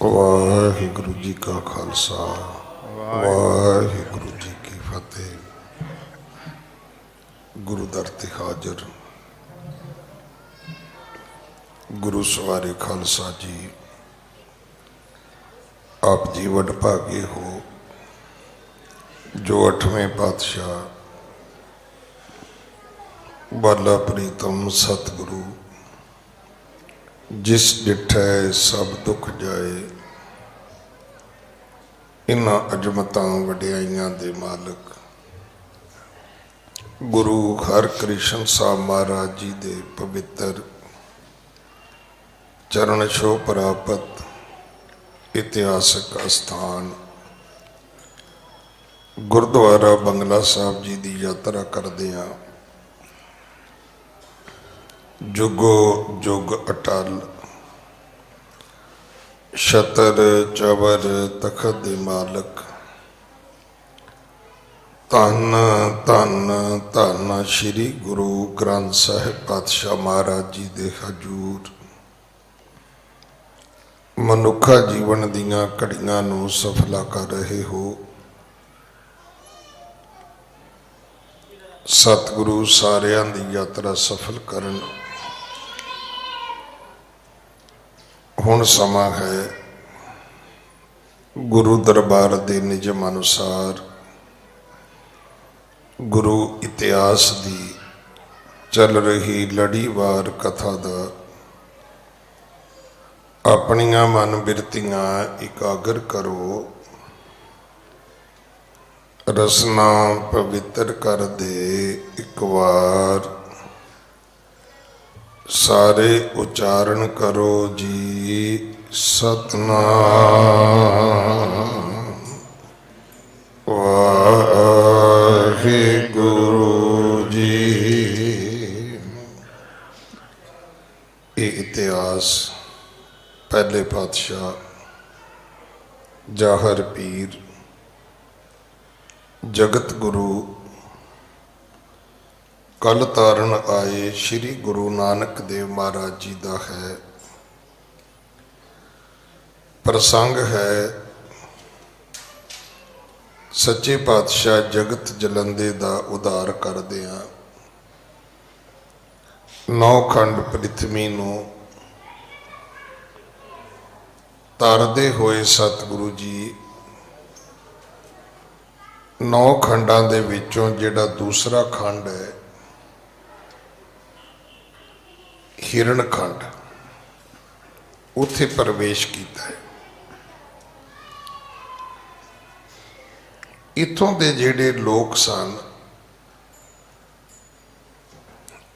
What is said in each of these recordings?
वाहिगुरु जी का खालसा वाहिगुरु जी की फतेह। गुरु दर ते हाजर गुरु सवारे खालसा जी, आप जी वडभागे हो जो 8वें पातशाह बाला प्रीतम सतगुरु जिस डिठै सब दुख जाए, इन्हां अजमतां वडियाइयां दे मालक गुरु हरकृष्ण साहब महाराज जी दे पवित्र चरण छो प्राप्त इतिहासक अस्थान गुरुद्वारा बंगला साहब जी की यात्रा करदियां जुगो जुग अटल छतर चवर तखत दे मालक धन धन धन श्री गुरु ग्रंथ साहिब पातशाह महाराज जी दे हजूर मनुखा जीवन दीयां घड़ियां नूं सफला कर रहे हो। सतगुरु सारियां दी यात्रा सफल करन। हुण समा है गुरु दरबार दे निजम अनुसार गुरु इतिहास दी चल रही लड़ीवार कथा दा अपनियां मन बिरतियां इकागर करो, रसना पवित्र कर दे एक बार, सारे उच्चारण करो जी सतनाम वाहिगुरु जी। ये इतिहास पहले पातशाह जाहर पीर जगत गुरु कल तारण आए श्री गुरु नानक देव महाराज जी का है। प्रसंग है सच्चे पातशाह जगत जलंदे का उद्धार करदियां 9 खंड पृथ्वी नूं तारदे होए सतगुरु जी 9 खंडां दे विचों जिहड़ा दूसरा खंड है हिरण खंड, उत्थे प्रवेश किया है। इत्थों दे जिहड़े लोग सन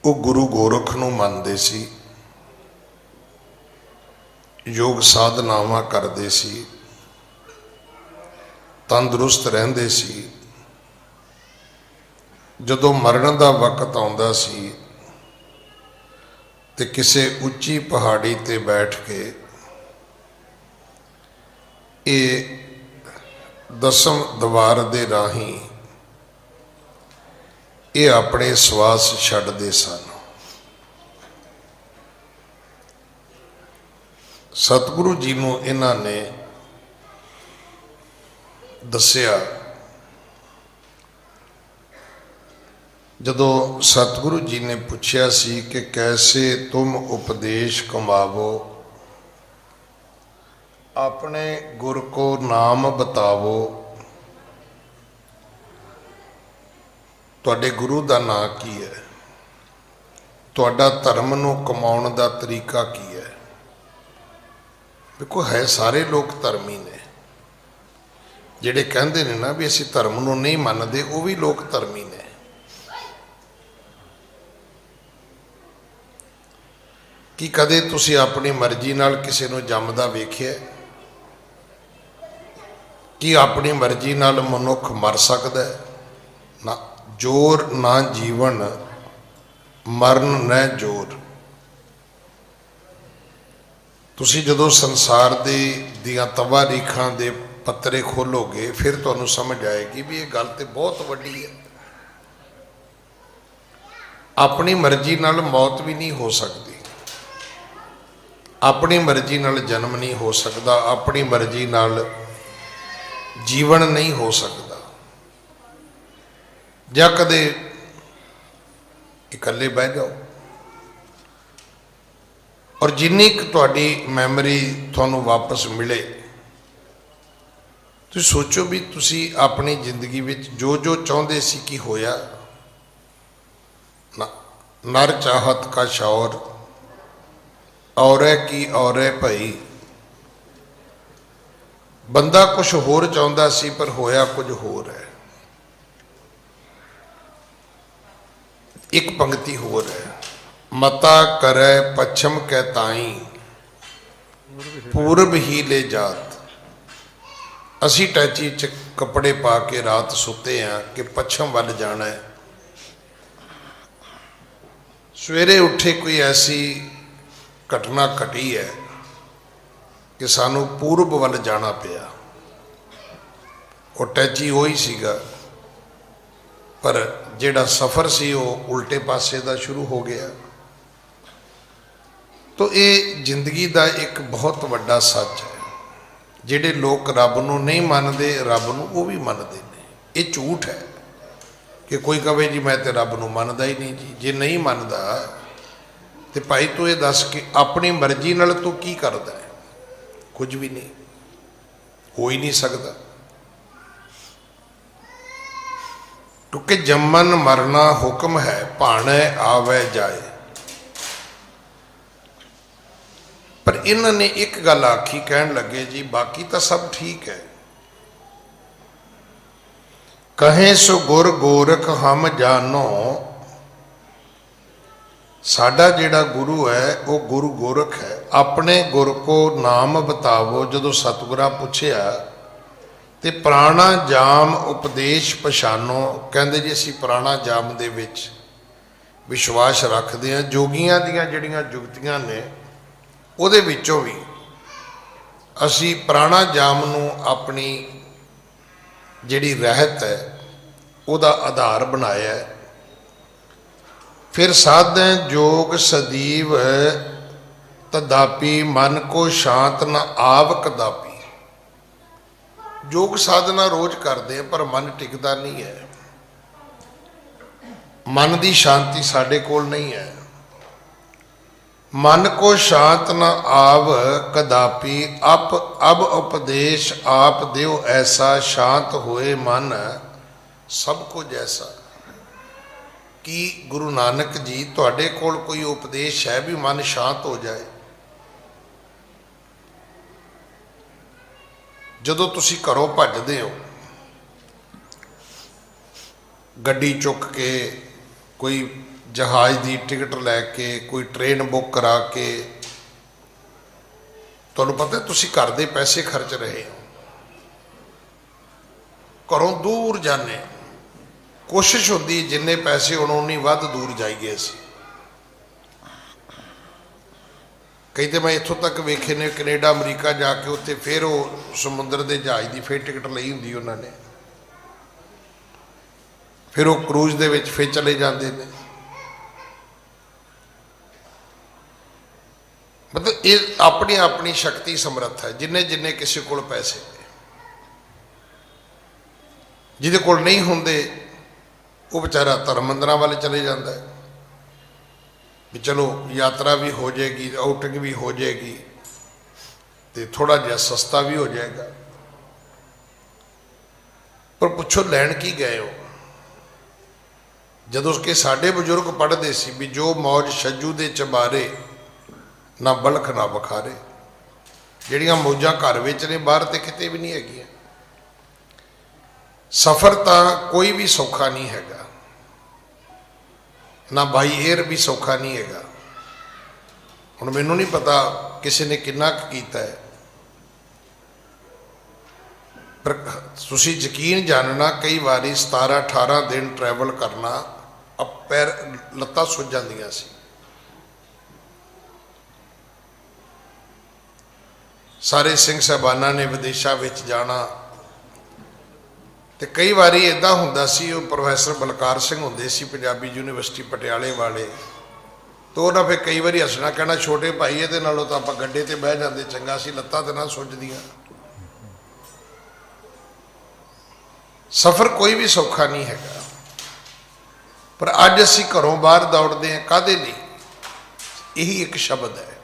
वो गुरु गोरख नूं मनदे सी, योग साधनावां करदे सी, तंदुरुस्त रहिंदे सी। जदों मरण दा वक्त आउंदा सी ते किसी उच्ची पहाड़ी ते बैठ के ये दसम दवार दे राही ये अपने श्वास छड्डदे सन। सतगुरु जी नूं इन्हां ने दस्सिया, जदों सतगुरु जी ने पूछया सी कि कैसे तुम उपदेश कमावो, अपने गुर को नाम बतावो, तुहाडे गुरु का नाम की है, तुहाडा धर्म नूं कमाउण दा तरीका की है। देखो है सारे लोग धर्मी ने, जिहड़े कहंदे ने ना भी असीं धर्म नूं नहीं मनदे वो भी लोग धर्मी ने। कि कदे तुसीं अपनी मर्जी नाल किसी नूं जमदा वेखिआ? कि अपनी मर्जी नाल मनुख मर सकदा है? ना, जोर ना जीवन मरण न जोर। तुसीं जदों संसार दे दियां तवारीखां दे पत्रे खोलोगे फिर तुहानूं समझ आएगी भी ये गल ते बहुत वड्डी है। अपनी मर्जी नाल मौत भी नहीं हो सकती, अपनी मर्जी नाल जन्म नहीं हो सकता, अपनी मर्जी नाल जीवन नहीं हो सकता। या कदे इकल्ले बह जाओ और जिन्नी तुहाडी मैमरी तुहानूं वापस मिले, तुसीं सोचो भी तुसीं अपनी जिंदगी विच जो जो चाहुंदे सी कि होया। नर चाहत का शौर औरै की औरै भई। बंदा कुछ होर चाहुंदा सी पर होया कुछ होर है। एक पंक्ति होर है, मता करे पश्चिम कै ताई पूरब ही ले जात। असी टैची च कपड़े पा के रात सुते हैं कि पश्चिम वाल जाना है। सवेरे उठे कोई ऐसी घटना घटी है कि सानू पूरब वाल जाना पिया। और टैची वही सीगा, पर जिहड़ा सफ़र सी वो उल्टे पासे का शुरू हो गया। तो ये जिंदगी का एक बहुत वड्डा सच है। जिहड़े लोग रब नूं नहीं मानते, रब नूं वो भी मानते हैं। ये झूठ है कि कोई कहे जी मैं तो रब नूं मनदा ही नहीं जी। जे नहीं मनदा तो भाई तू ये दस कि अपनी मर्जी नाल तू की करदा है? कुछ भी नहीं, हो ही नहीं सकता। क्योंकि जमन मरना हुक्म है, भाणे आवे जाए। पर इन्होंने एक गल आखी, कहन लगे जी बाकी तो सब ठीक है। कहें सो गुर गोरख हम जानो। साडा जिहड़ा गुरु है वो गुरु गोरख है। अपने गुर को नाम बतावो। जदों सतगुरा पुछया ते पुराना जाम उपदेश पछानो। कहंदे जी असीं पुराना जाम दे विच विश्वास रखते हैं। जोगियां दीयां जिहड़ियां जुगतियां ने ਉਹਦੇ ਵਿੱਚੋਂ भी असी पुराना जाम नूं अपनी जिहड़ी रहत है ਉਹਦਾ आधार बनाया है। फिर साधे जोग सदीव तदापि मन को शांत न आव कदापि। जोग साधना रोज करते हैं पर मन टिकता नहीं है। मन की शांति साडे कोल नहीं है। मन को शांत न आव कदापि अब उपदेश आप देव ऐसा। शांत होए मन सबको जैसा। कि गुरु नानक जी तुहाडे कोल कोई उपदेश है भी मन शांत हो जाए? जदों तुसीं घरों भजदे हो, गड्डी चुक के, कोई जहाज की टिकट लैके, कोई ट्रेन बुक करा के, तुहानूं पता तुसीं घर दे पैसे खर्च रहे हो। घरों दूर जाने, कोशिश होती जिन्ने पैसे होण उन्नी वध दूर जाइए। असीं कई तो मैं इत्थों तक वेखे ने कनेडा अमरीका जाके उत्थे फिर वो समुद्र के जहाज की फिर टिकट लई हुंदी उन्होंने, फिर वो क्रूज दे विच फिर चले जाते हैं। मतलब ये अपनी अपनी शक्ति समर्थ है। जिन्ने जिन्ने किसी को पैसे, जिहदे कोल नहीं होंदे वो बेचारा धर्म मंदिरां वाले चले जाता है भी चलो यात्रा भी हो जाएगी, आउटिंग भी हो जाएगी, तो थोड़ा जिहा सस्ता भी हो जाएगा। पर पुछो लैन की गए हो? जदों कि साडे बजुर्ग पढ़ते सी भी जो मौज छज्जू दे चबारे ना बलख ना बखारे। जिहड़ियां मौजां घर विच ने बाहर तो किते भी नहीं हैगियां। सफ़र तो कोई भी सौखा नहीं हैगा, ना बाई एयर भी सौखा नहीं हैगा। हुण मैनूं नहीं पता किसी ने किन्ना कीता है, पर तुसीं यकीन जानना कई बारी 17-18 दिन ट्रैवल करना, अब पैर लत्तां सुज जांदियां सी। सारे सिंह साहबाना ने विदेशों में जाना, तो कई बारी इदा हुंदा सी। प्रोफैसर बलकार सिंह हुंदे सी पंजाबी यूनीवर्सिटी पटियाले वाले, तो तो उन्हें फिर कई बार हसना कहना छोटे भाई ये नालों तो आप गड्ढे ते बह जाते चंगा सी लत्तां ते ना सुजदियां। सफ़र कोई भी सौखा नहीं हैगा, पर अज असी घरों बाहर दौड़ते हैं काहदे लई? यही एक शब्द है,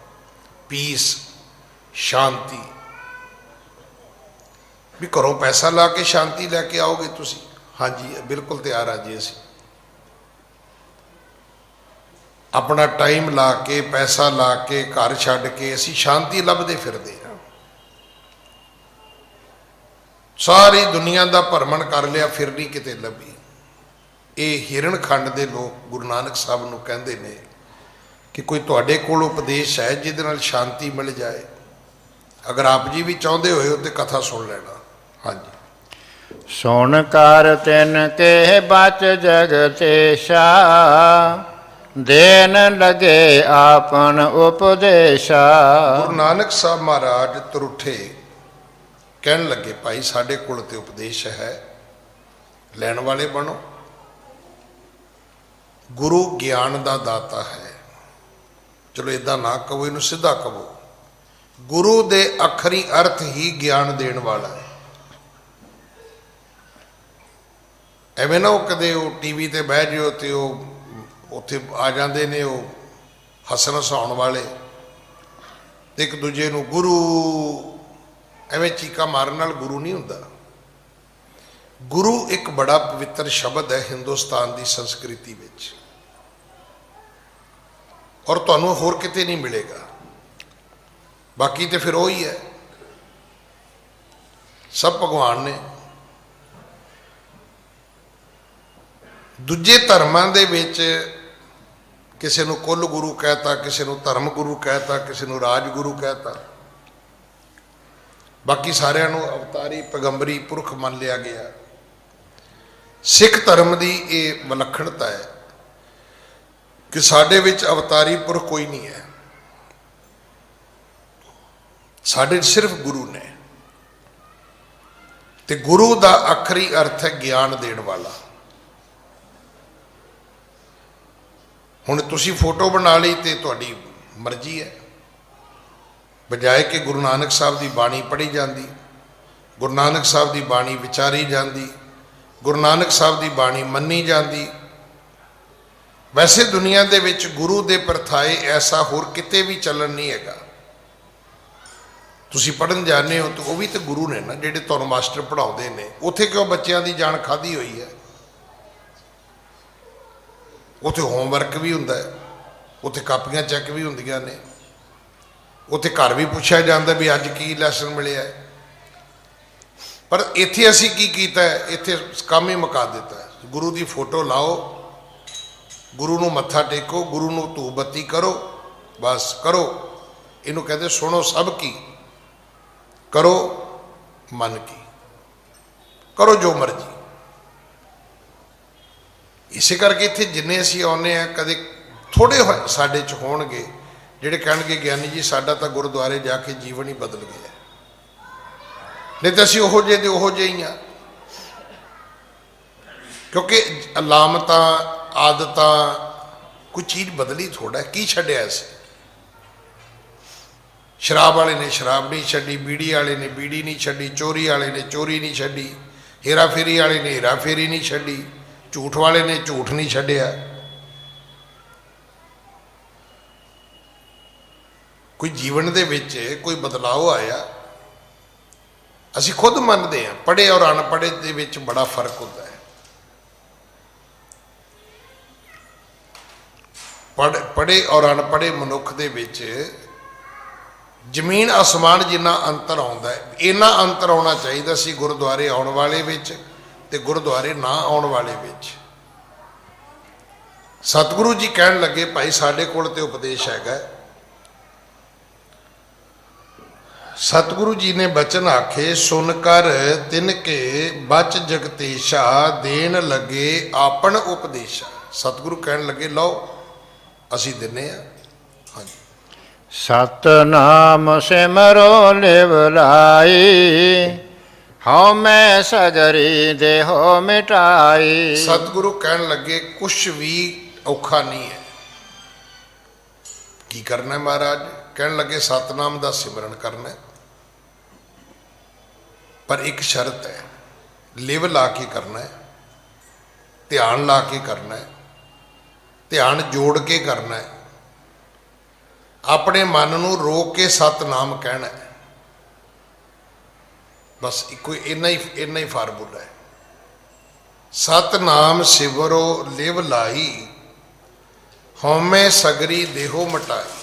पीस, शांति। भी घरों पैसा ला के शांति लैके आओगे तुसी? हाँ जी बिल्कुल तैयार आ जी। असी अपना टाइम ला के पैसा ला के घर छड्ड के असी शांति लभदे फिरदे हैं। सारी दुनिया का भरमण कर लिया फिर नहीं किते लभी। ये हिरण खंड के लोग गुरु नानक साहब नूं कहंदे ने कि कोई तुहाडे कोल उपदेश है जिहदे नाल शांति मिल जाए? अगर आप जी भी चाहते हो तो कथा सुन लेना। हाँ जी। सुन कर तिन के बच जगतेशा, देन लगे आपन उपदेशा। गुरु नानक साहब महाराज तरुठे कहन लगे भाई साढ़े कोल ते उपदेश है, लैण वाले बनो। गुरु ज्ञान का दाता है। चलो इदा ना कहो, इनू सीधा कहो, गुरु दे अखरी अर्थ ही ज्ञान देण वाला है। एवें ना कदे टीवी ते बह जाओ तो उत्थे आ जाते ने हसन हसाउण वाले, एक दूजे नू गुरु एवें चीका मारन नाल गुरु नहीं हुंदा। गुरु एक बड़ा पवित्र शब्द है हिंदुस्तान की संस्कृति विच, और तुहानू होर किते नहीं मिलेगा। बाकी तो फिर वही है, सब भगवान ने। दूजे धर्मां दे विच किसी नू कुल गुरु कहता, किसी नू धर्म गुरु कहता, किसी नू राज गुरु कहता, बाकी सारिਆਂ ਨੂੰ अवतारी पैगंबरी पुरख मान लिया गया। सिख धर्म की ये विलक्षणता है कि साडे विच अवतारी पुरख कोई नहीं है, साडे सिर्फ गुरु ने। ते गुरु का आखरी अर्थ है ज्ञान देण वाला। हुण तुसी फोटो बना ली तो तुहाडी मर्जी है, बजाए कि गुरु नानक साहब की बाणी पढ़ी जाती, गुरु नानक साहब की बाणी विचारी जाती, गुरु नानक साहब की बाणी मन्नी जाती। वैसे दुनिया दे विच गुरु दे परथाए ऐसा होर किते भी चलन नहीं हैगा। तुसी पढ़न जाने हो तो वह भी तो गुरु ने ना, जिहड़े तुहानूं मास्टर पढ़ाउंदे ने। उत्थे क्यों बच्चों की जान खाधी हुई है? उत्थे होमवर्क भी हुंदा है, उत्थे कापियां चैक भी हुंदियां ने, उत्थे घर भी पूछा जाता भी अज की लैसन मिलिया है। पर इत्थे असी की कीता है? इत्थे काम ही मुका दिता है। गुरु की फोटो लाओ, गुरु नूं मत्था टेको, गुरु नूं धूप बत्ती करो, बस करो। इनू कहते सुनो सब की, करो मन की, करो जो मर्जी। इसे करके इत्थे जिन्ने असी आने हैं, कदे थोड़े साडे च होणगे जिहड़े कहणगे ज्ञानी जी साडा तो गुरुद्वारे जाके जीवन ही बदल गया, नहीं तो असी ओहो जे दे ओहो जे ही हाँ। क्योंकि अलामतां आदतां कोई चीज़ बदली थोड़ा है, की छड्डिया असीं? शराब वाले ने शराब नहीं छड्डी, बीड़ी वाले ने बीड़ी नहीं छड्डी, चोरी वाले ने चोरी नहीं छड्डी, हेरा फेरी वाले ने हेरा फेरी नहीं छड्डी, झूठ वाले ने झूठ नहीं छड्डिया। कोई जीवन दे विच कोई बदलाव आया? असी खुद मानते हैं पढ़े और अनपढ़े दे विच बड़ा फर्क होता है। पढ़े और अनपढ़े मनुख दे विच जमीन आसमान जिन्ना अंतर आउंदा है। इन्ना अंतर आउणा चाहिए सी गुरुद्वारे आउण वाले विच ते गुरुद्वारे ना आउण वाले विच। सतगुरु जी कहन लगे भाई साडे कोल ते उपदेश हैगा। सतगुरु जी ने बचन आखे सुनकर तिनके बच जगतेशा, देन लगे आपन उपदेशा। सतगुरु कहन लगे लो असी दिने आ। हाँ जी। सतनाम सिमरो लिव लाई, हौ मैं सगरी देहो मिटाई। सतगुरु कहन लगे कुछ भी औखा नहीं है, की करना है महाराज? कहने लगे सतनाम का सिमरन करना है, पर एक शर्त है, लिव ला के करना है, ध्यान ला के करना है, ध्यान जोड़ के करना है, अपने मन नूं रोक के सतनाम कहना है। बस कोई इन्ना ही फार्मूला है। सतनाम सिवरो लिव लाई, हौमे सगरी देहो मटाई।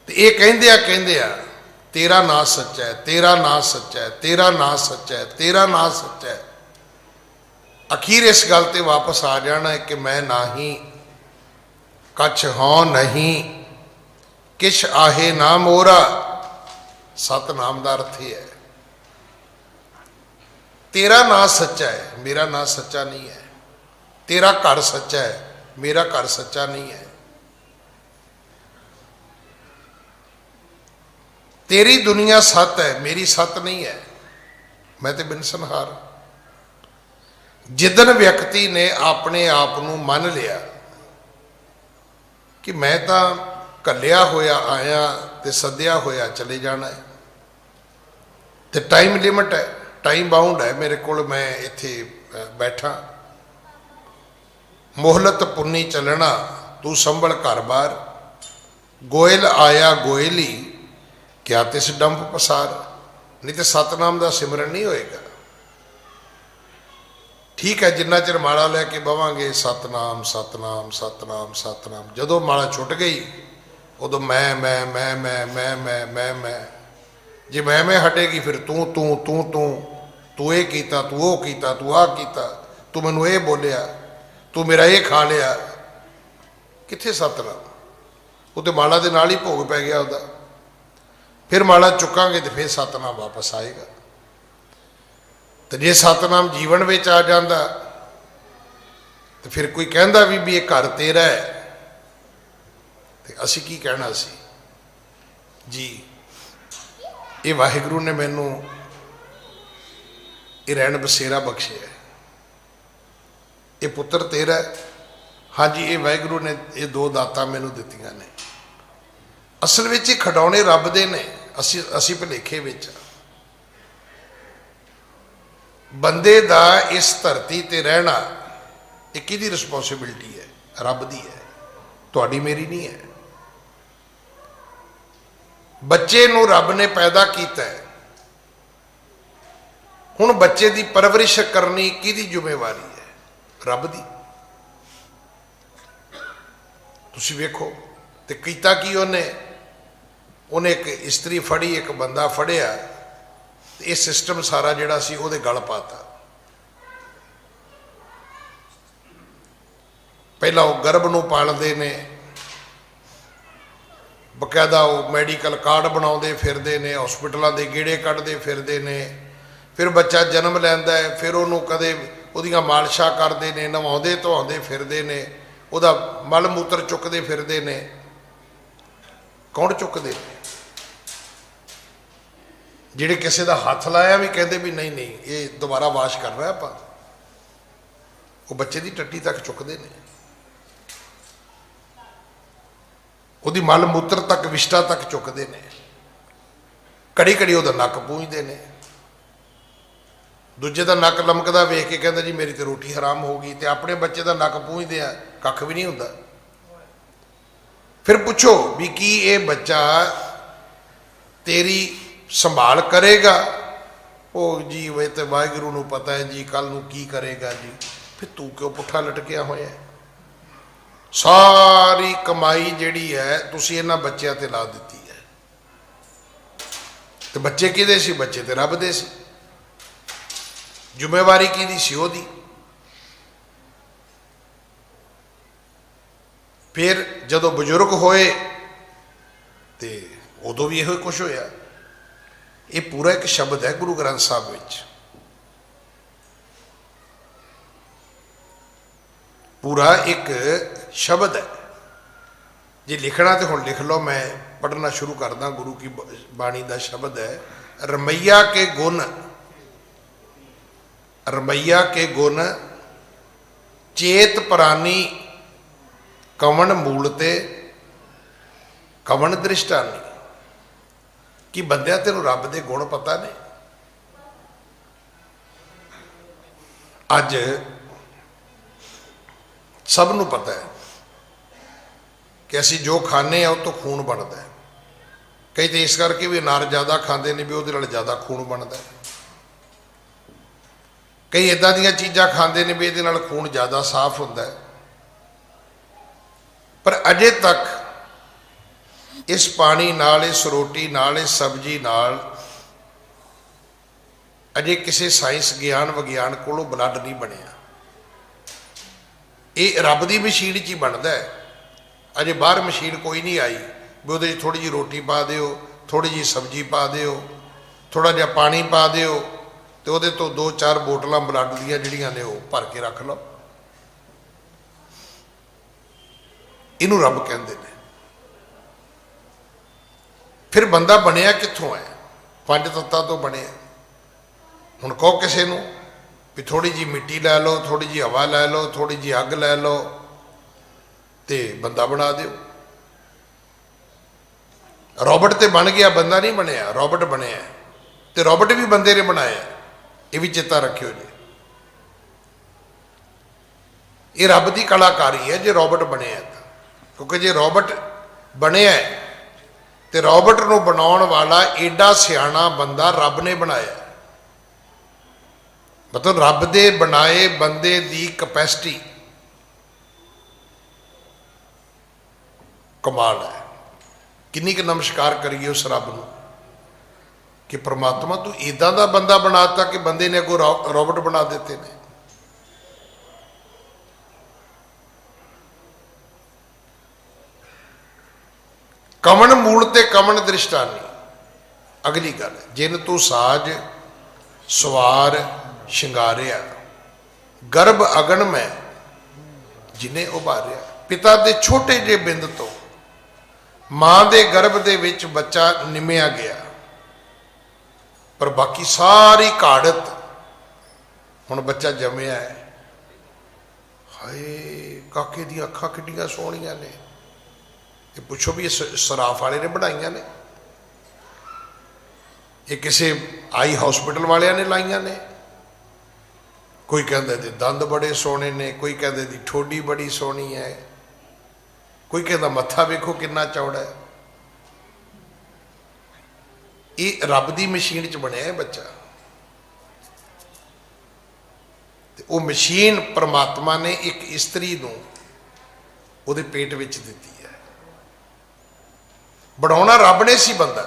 तो ये कहते आ तेरा नाम सच्चा है, तेरा नाम सच्चा है, तेरा नाम सच्चा है, तेरा नाम सच्चा है। अखीर इस गल ते वापस आ जाना है कि मैं नाही कछ हों नहीं, किश आहे ना मोरा। सतनाम का अर्थ ही है तेरा नाम सच्चा है, मेरा नाम सच्चा नहीं है। तेरा घर सच्चा है, मेरा घर सच्चा नहीं है। तेरी दुनिया सत है, मेरी सत नहीं है। मैं तो बिनसनहार। जिदन व्यक्ति ने अपने आप को मन लिया कि मैं तो घलिया होया आया ते सद्या होया चले जाना है, तो टाइम लिमिट है, टाइम बाउंड है मेरे को, मैं इत्थे बैठा, मोहलत पुन्नी चलना, तू संभल घर बार, गोयल आया गोयली, क्या तिस डंप पसार। नहीं तो सतनाम का सिमरन नहीं होएगा। ठीक है, जिन्ना चिर माला लैके बवांगे सतनाम सतनाम सतनाम सतनाम, जदों माला छुट गई उदों मैं जे मैं हटेगी फिर तू तू तू तू तू ये कीता, तू वो कीता, तू आ कीता, तू मैनू ये बोलिया, तू मेरा ये खा लिया। कित्थे सतनाम? वो तो माला दे नाल ही भोग पै गया उहदा। फिर माला चुकांगे तो फिर सतनाम वापस आएगा। तो जे सतनाम जीवन में आ जाता तो फिर कोई कहता भी ये घर तेरा है, तो असी की कहना सी जी। ये वाहिगुरु ने मैनू ये रैन बसेरा बख्शे है, ये पुत्र तेरा है। हाँ जी, ये वाहिगुरु ने ये दो दातां मैनू दित्तियां ने। असल में ये खिडौने रब दे ने, असी भुलेखे विच। बंदे दा इस धरती ते रहना ये किहदी रिस्पोंसिबिलिटी है? रब दी है, तुहाडी मेरी नहीं है। बच्चे नूं रब ने पैदा किया है, हुण बच्चे की परवरिश करनी किहदी जिम्मेवारी है? रब दी। तुसीं वेखो ते कीता की उन्हें एक इस्त्री फड़ी, एक बंदा फड़िया, ये सिस्टम सारा जिहड़ा सी उहदे गल पाता। पहला वो गर्भ नूं पालदे ने, बकायदा वो मैडिकल कार्ड बनाउंदे फिरदे ने, हॉस्पिटलों के गेड़े कढ़दे फिरदे ने। फिर बच्चा जन्म लैंदा है, फिर उन्होंने कदे उहदियां मालिशां करदे ने, नवाउंदे धोआउंदे फिरदे ने, उहदा मल मूत्र चुकदे फिरदे ने। कौन चुकदे ने? जिहड़े किसी का हथ लाया भी कहते भी नहीं नहीं ये दोबारा वाश करना है आपां, वो बच्चे की टट्टी तक चुकते हैं, उहदी मल मूत्र तक विष्टा तक चुकते हैं। घड़ी घड़ी उहदा नक पूंझते हैं। दूजे का नक लमकदा वेख के कहंदा जी मेरी तो रोटी हराम हो गई, तो अपने बच्चे का नक पूंझते हैं, कख भी नहीं हुंदा। फिर पूछो भी की ये बच्चा तेरी संभाल करेगा? ओ जी वे तो वाहिगुरू नूं पता है जी, कल नूं की करेगा जी। फिर तू क्यों पुट्ठा लटकिया होया? सारी कमाई जिहड़ी है तुसीं इन्हां बच्चों ते ला दित्ती है। तो बच्चे किहदे सी? बच्चे तो रब दे सी। जिम्मेवारी किहदी सी? ओहदी। फिर जदों बजुर्ग होए तो उदों भी इहो कुछ होया। ये पूरा एक शब्द है गुरु ग्रंथ साहब विच, पूरा एक शब्द है। जे लिखना तो हुण लिख लो, मैं पढ़ना शुरू करदा। गुरु की बाणी का शब्द है, रमैया के गुण, रमैया के गुण चेत प्राणी कवन मूलते, ਕਵਣ ਦ੍ਰਿਸ਼ਟਾਨੀ ਕਿ ਬੰਦਿਆ ਤੈਨੂੰ ਰੱਬ ਦੇ ਗੁਣ ਪਤਾ ਨੇ। ਅੱਜ ਸਭ ਨੂੰ ਪਤਾ ਹੈ ਕਿ ਅਸੀਂ ਜੋ ਖਾਂਦੇ ਆ ਉਹ ਤੋਂ ਖੂਨ ਬਣਦਾ ਹੈ। ਕਈ ਤਾਂ ਇਸ ਕਰਕੇ ਵੀ ਅਨਾਰ ਜ਼ਿਆਦਾ ਖਾਂਦੇ ਨੇ ਵੀ ਉਹਦੇ ਨਾਲ ਜ਼ਿਆਦਾ ਖੂਨ ਬਣਦਾ ਹੈ। ਕਈ ਇੱਦਾਂ ਦੀਆਂ ਚੀਜ਼ਾਂ ਖਾਂਦੇ ਨੇ ਵੀ ਇਹਦੇ ਨਾਲ ਖੂਨ ਜ਼ਿਆਦਾ ਸਾਫ਼ ਹੁੰਦਾ ਹੈ। ਪਰ ਅਜੇ ਤੱਕ ਇਸ ਪਾਣੀ ਨਾਲ, ਇਸ ਰੋਟੀ ਨਾਲ, ਇਸ ਸਬਜ਼ੀ ਨਾਲ ਅਜੇ ਕਿਸੇ ਸਾਇੰਸ ਵਿਗਿਆਨ ਕੋਲੋਂ ਬਲੱਡ ਨਹੀਂ ਬਣਿਆ। ਇਹ ਰੱਬ ਦੀ ਮਸ਼ੀਨ 'ਚ ਹੀ ਬਣਦਾ ਹੈ। ਅਜੇ ਬਾਹਰ ਮਸ਼ੀਨ ਕੋਈ ਨਹੀਂ ਆਈ ਵੀ ਉਹਦੇ 'ਚ ਥੋੜ੍ਹੀ ਜਿਹੀ ਰੋਟੀ ਪਾ ਦਿਓ, ਥੋੜ੍ਹੀ ਜਿਹੀ ਸਬਜ਼ੀ ਪਾ ਦਿਓ, ਥੋੜ੍ਹਾ ਜਿਹਾ ਪਾਣੀ ਪਾ ਦਿਓ ਤੇ ਉਹਦੇ ਤੋਂ 2-4 ਬੋਤਲਾਂ ਬਲੱਡ ਦੀਆਂ ਜਿਹੜੀਆਂ ਨੇ ਉਹ ਭਰ ਕੇ ਰੱਖ ਲਓ। ਇਹਨੂੰ ਰੱਬ ਕਹਿੰਦੇ ਨੇ। ਫਿਰ ਬੰਦਾ ਬਣਿਆ ਕਿੱਥੋਂ ਹੈ? 5 ਤੱਤਾਂ ਤੋਂ ਬਣਿਆ। ਹੁਣ ਕਹੋ ਕਿਸੇ ਨੂੰ ਵੀ ਥੋੜ੍ਹੀ ਜਿਹੀ ਮਿੱਟੀ ਲੈ ਲਓ, ਥੋੜ੍ਹੀ ਜਿਹੀ ਹਵਾ ਲੈ ਲਓ, ਥੋੜ੍ਹੀ ਜਿਹੀ ਅੱਗ ਲੈ ਲਓ ਤੇ ਬੰਦਾ ਬਣਾ ਦਿਓ। ਰੋਬਟ ਤੇ ਬਣ ਗਿਆ, ਬੰਦਾ ਨਹੀਂ ਬਣਿਆ, ਰੋਬਟ ਬਣਿਆ। ਤੇ ਰੋਬਟ ਵੀ ਬੰਦੇ ਨੇ ਬਣਾਇਆ, ਇਹ ਵੀ ਚੇਤਾ ਰੱਖਿਓ ਜੀ। ਇਹ ਰੱਬ ਦੀ ਕਲਾਕਾਰੀ ਹੈ ਜੇ ਰੋਬਟ ਬਣਿਆ ਤਾਂ। ਕਿਉਂਕਿ ਜੇ ਰੋਬਟ ਬਣਿਆ ਤੇ ਰੋਬਟ ਨੂੰ ਬਣਾਉਣ ਵਾਲਾ ਏਡਾ ਸਿਆਣਾ ਬੰਦਾ ਰੱਬ ਨੇ ਬਣਾਇਆ। ਮਤਲਬ ਰੱਬ ਦੇ ਬਣਾਏ ਬੰਦੇ ਦੀ ਕਪੈਸਿਟੀ ਕਮਾਲ ਹੈ। ਕਿੰਨੀ ਕੁ ਨਮਸਕਾਰ ਕਰੀਏ ਉਸ ਰੱਬ ਨੂੰ ਕਿ ਪ੍ਰਮਾਤਮਾ ਤੂੰ ਇੱਦਾਂ ਦਾ ਬੰਦਾ ਬਣਾਤਾ ਕਿ ਬੰਦੇ ਨੇ ਅੱਗੋਂ ਰੋਬਟ ਬਣਾ ਦਿੱਤੇ ਨੇ। ਕਮਨ ਮੂਲ ਤੇ ਕਮਨ ਦ੍ਰਿਸ਼ਟਾਨੀ। ਅਗਲੀ ਗੱਲ, ਜਿਨ ਤੂੰ ਸਾਜ ਸਵਾਰ ਸ਼ਿੰਗਾਰਿਆ, ਗਰਭ ਅਗਨ ਮੈਂ ਜਿਨੇ ਉਭਾਰਿਆ। ਪਿਤਾ ਦੇ ਛੋਟੇ ਜਿਹੇ ਬਿੰਦ ਤੋਂ ਮਾਂ ਦੇ ਗਰਭ ਦੇ ਵਿੱਚ ਬੱਚਾ ਨਿਮਿਆ ਗਿਆ, ਪਰ ਬਾਕੀ ਸਾਰੀ ਘਾੜਤ ਹੁਣ ਬੱਚਾ ਜੰਮਿਆ ਹੈ। ਹਾਏ ਕਾਕੇ ਦੀਆਂ ਅੱਖਾਂ ਕਿੱਡੀਆਂ ਸੋਹਣੀਆਂ ਨੇ। ਇਹ ਪੁੱਛੋ ਵੀ ਇਹ ਸਰਾਫ ਵਾਲੇ ਨੇ ਬਣਾਈਆਂ ਨੇ? ਇਹ ਕਿਸੇ ਆਈ ਹਸਪੀਟਲ ਵਾਲਿਆਂ ਨੇ ਲਾਈਆਂ ਨੇ? ਕੋਈ ਕਹਿੰਦਾ ਇਹਦੇ ਦੰਦ ਬੜੇ ਸੋਹਣੇ ਨੇ, ਕੋਈ ਕਹਿੰਦਾ ਇਹਦੀ ਠੋਡੀ ਬੜੀ ਸੋਹਣੀ ਹੈ, ਕੋਈ ਕਹਿੰਦਾ ਮੱਥਾ ਵੇਖੋ ਕਿੰਨਾ ਚੌੜਾ ਹੈ। ਇਹ ਰੱਬ ਦੀ ਮਸ਼ੀਨ 'ਚ ਬਣਿਆ ਹੈ ਬੱਚਾ। ਤੇ ਉਹ ਮਸ਼ੀਨ ਪਰਮਾਤਮਾ ਨੇ ਇੱਕ ਇਸਤਰੀ ਨੂੰ ਉਹਦੇ ਪੇਟ ਵਿੱਚ ਦਿੱਤੀ ਹੈ। ਬਣਾਉਣਾ ਰੱਬ ਨੇ ਸੀ ਬੰਦਾ।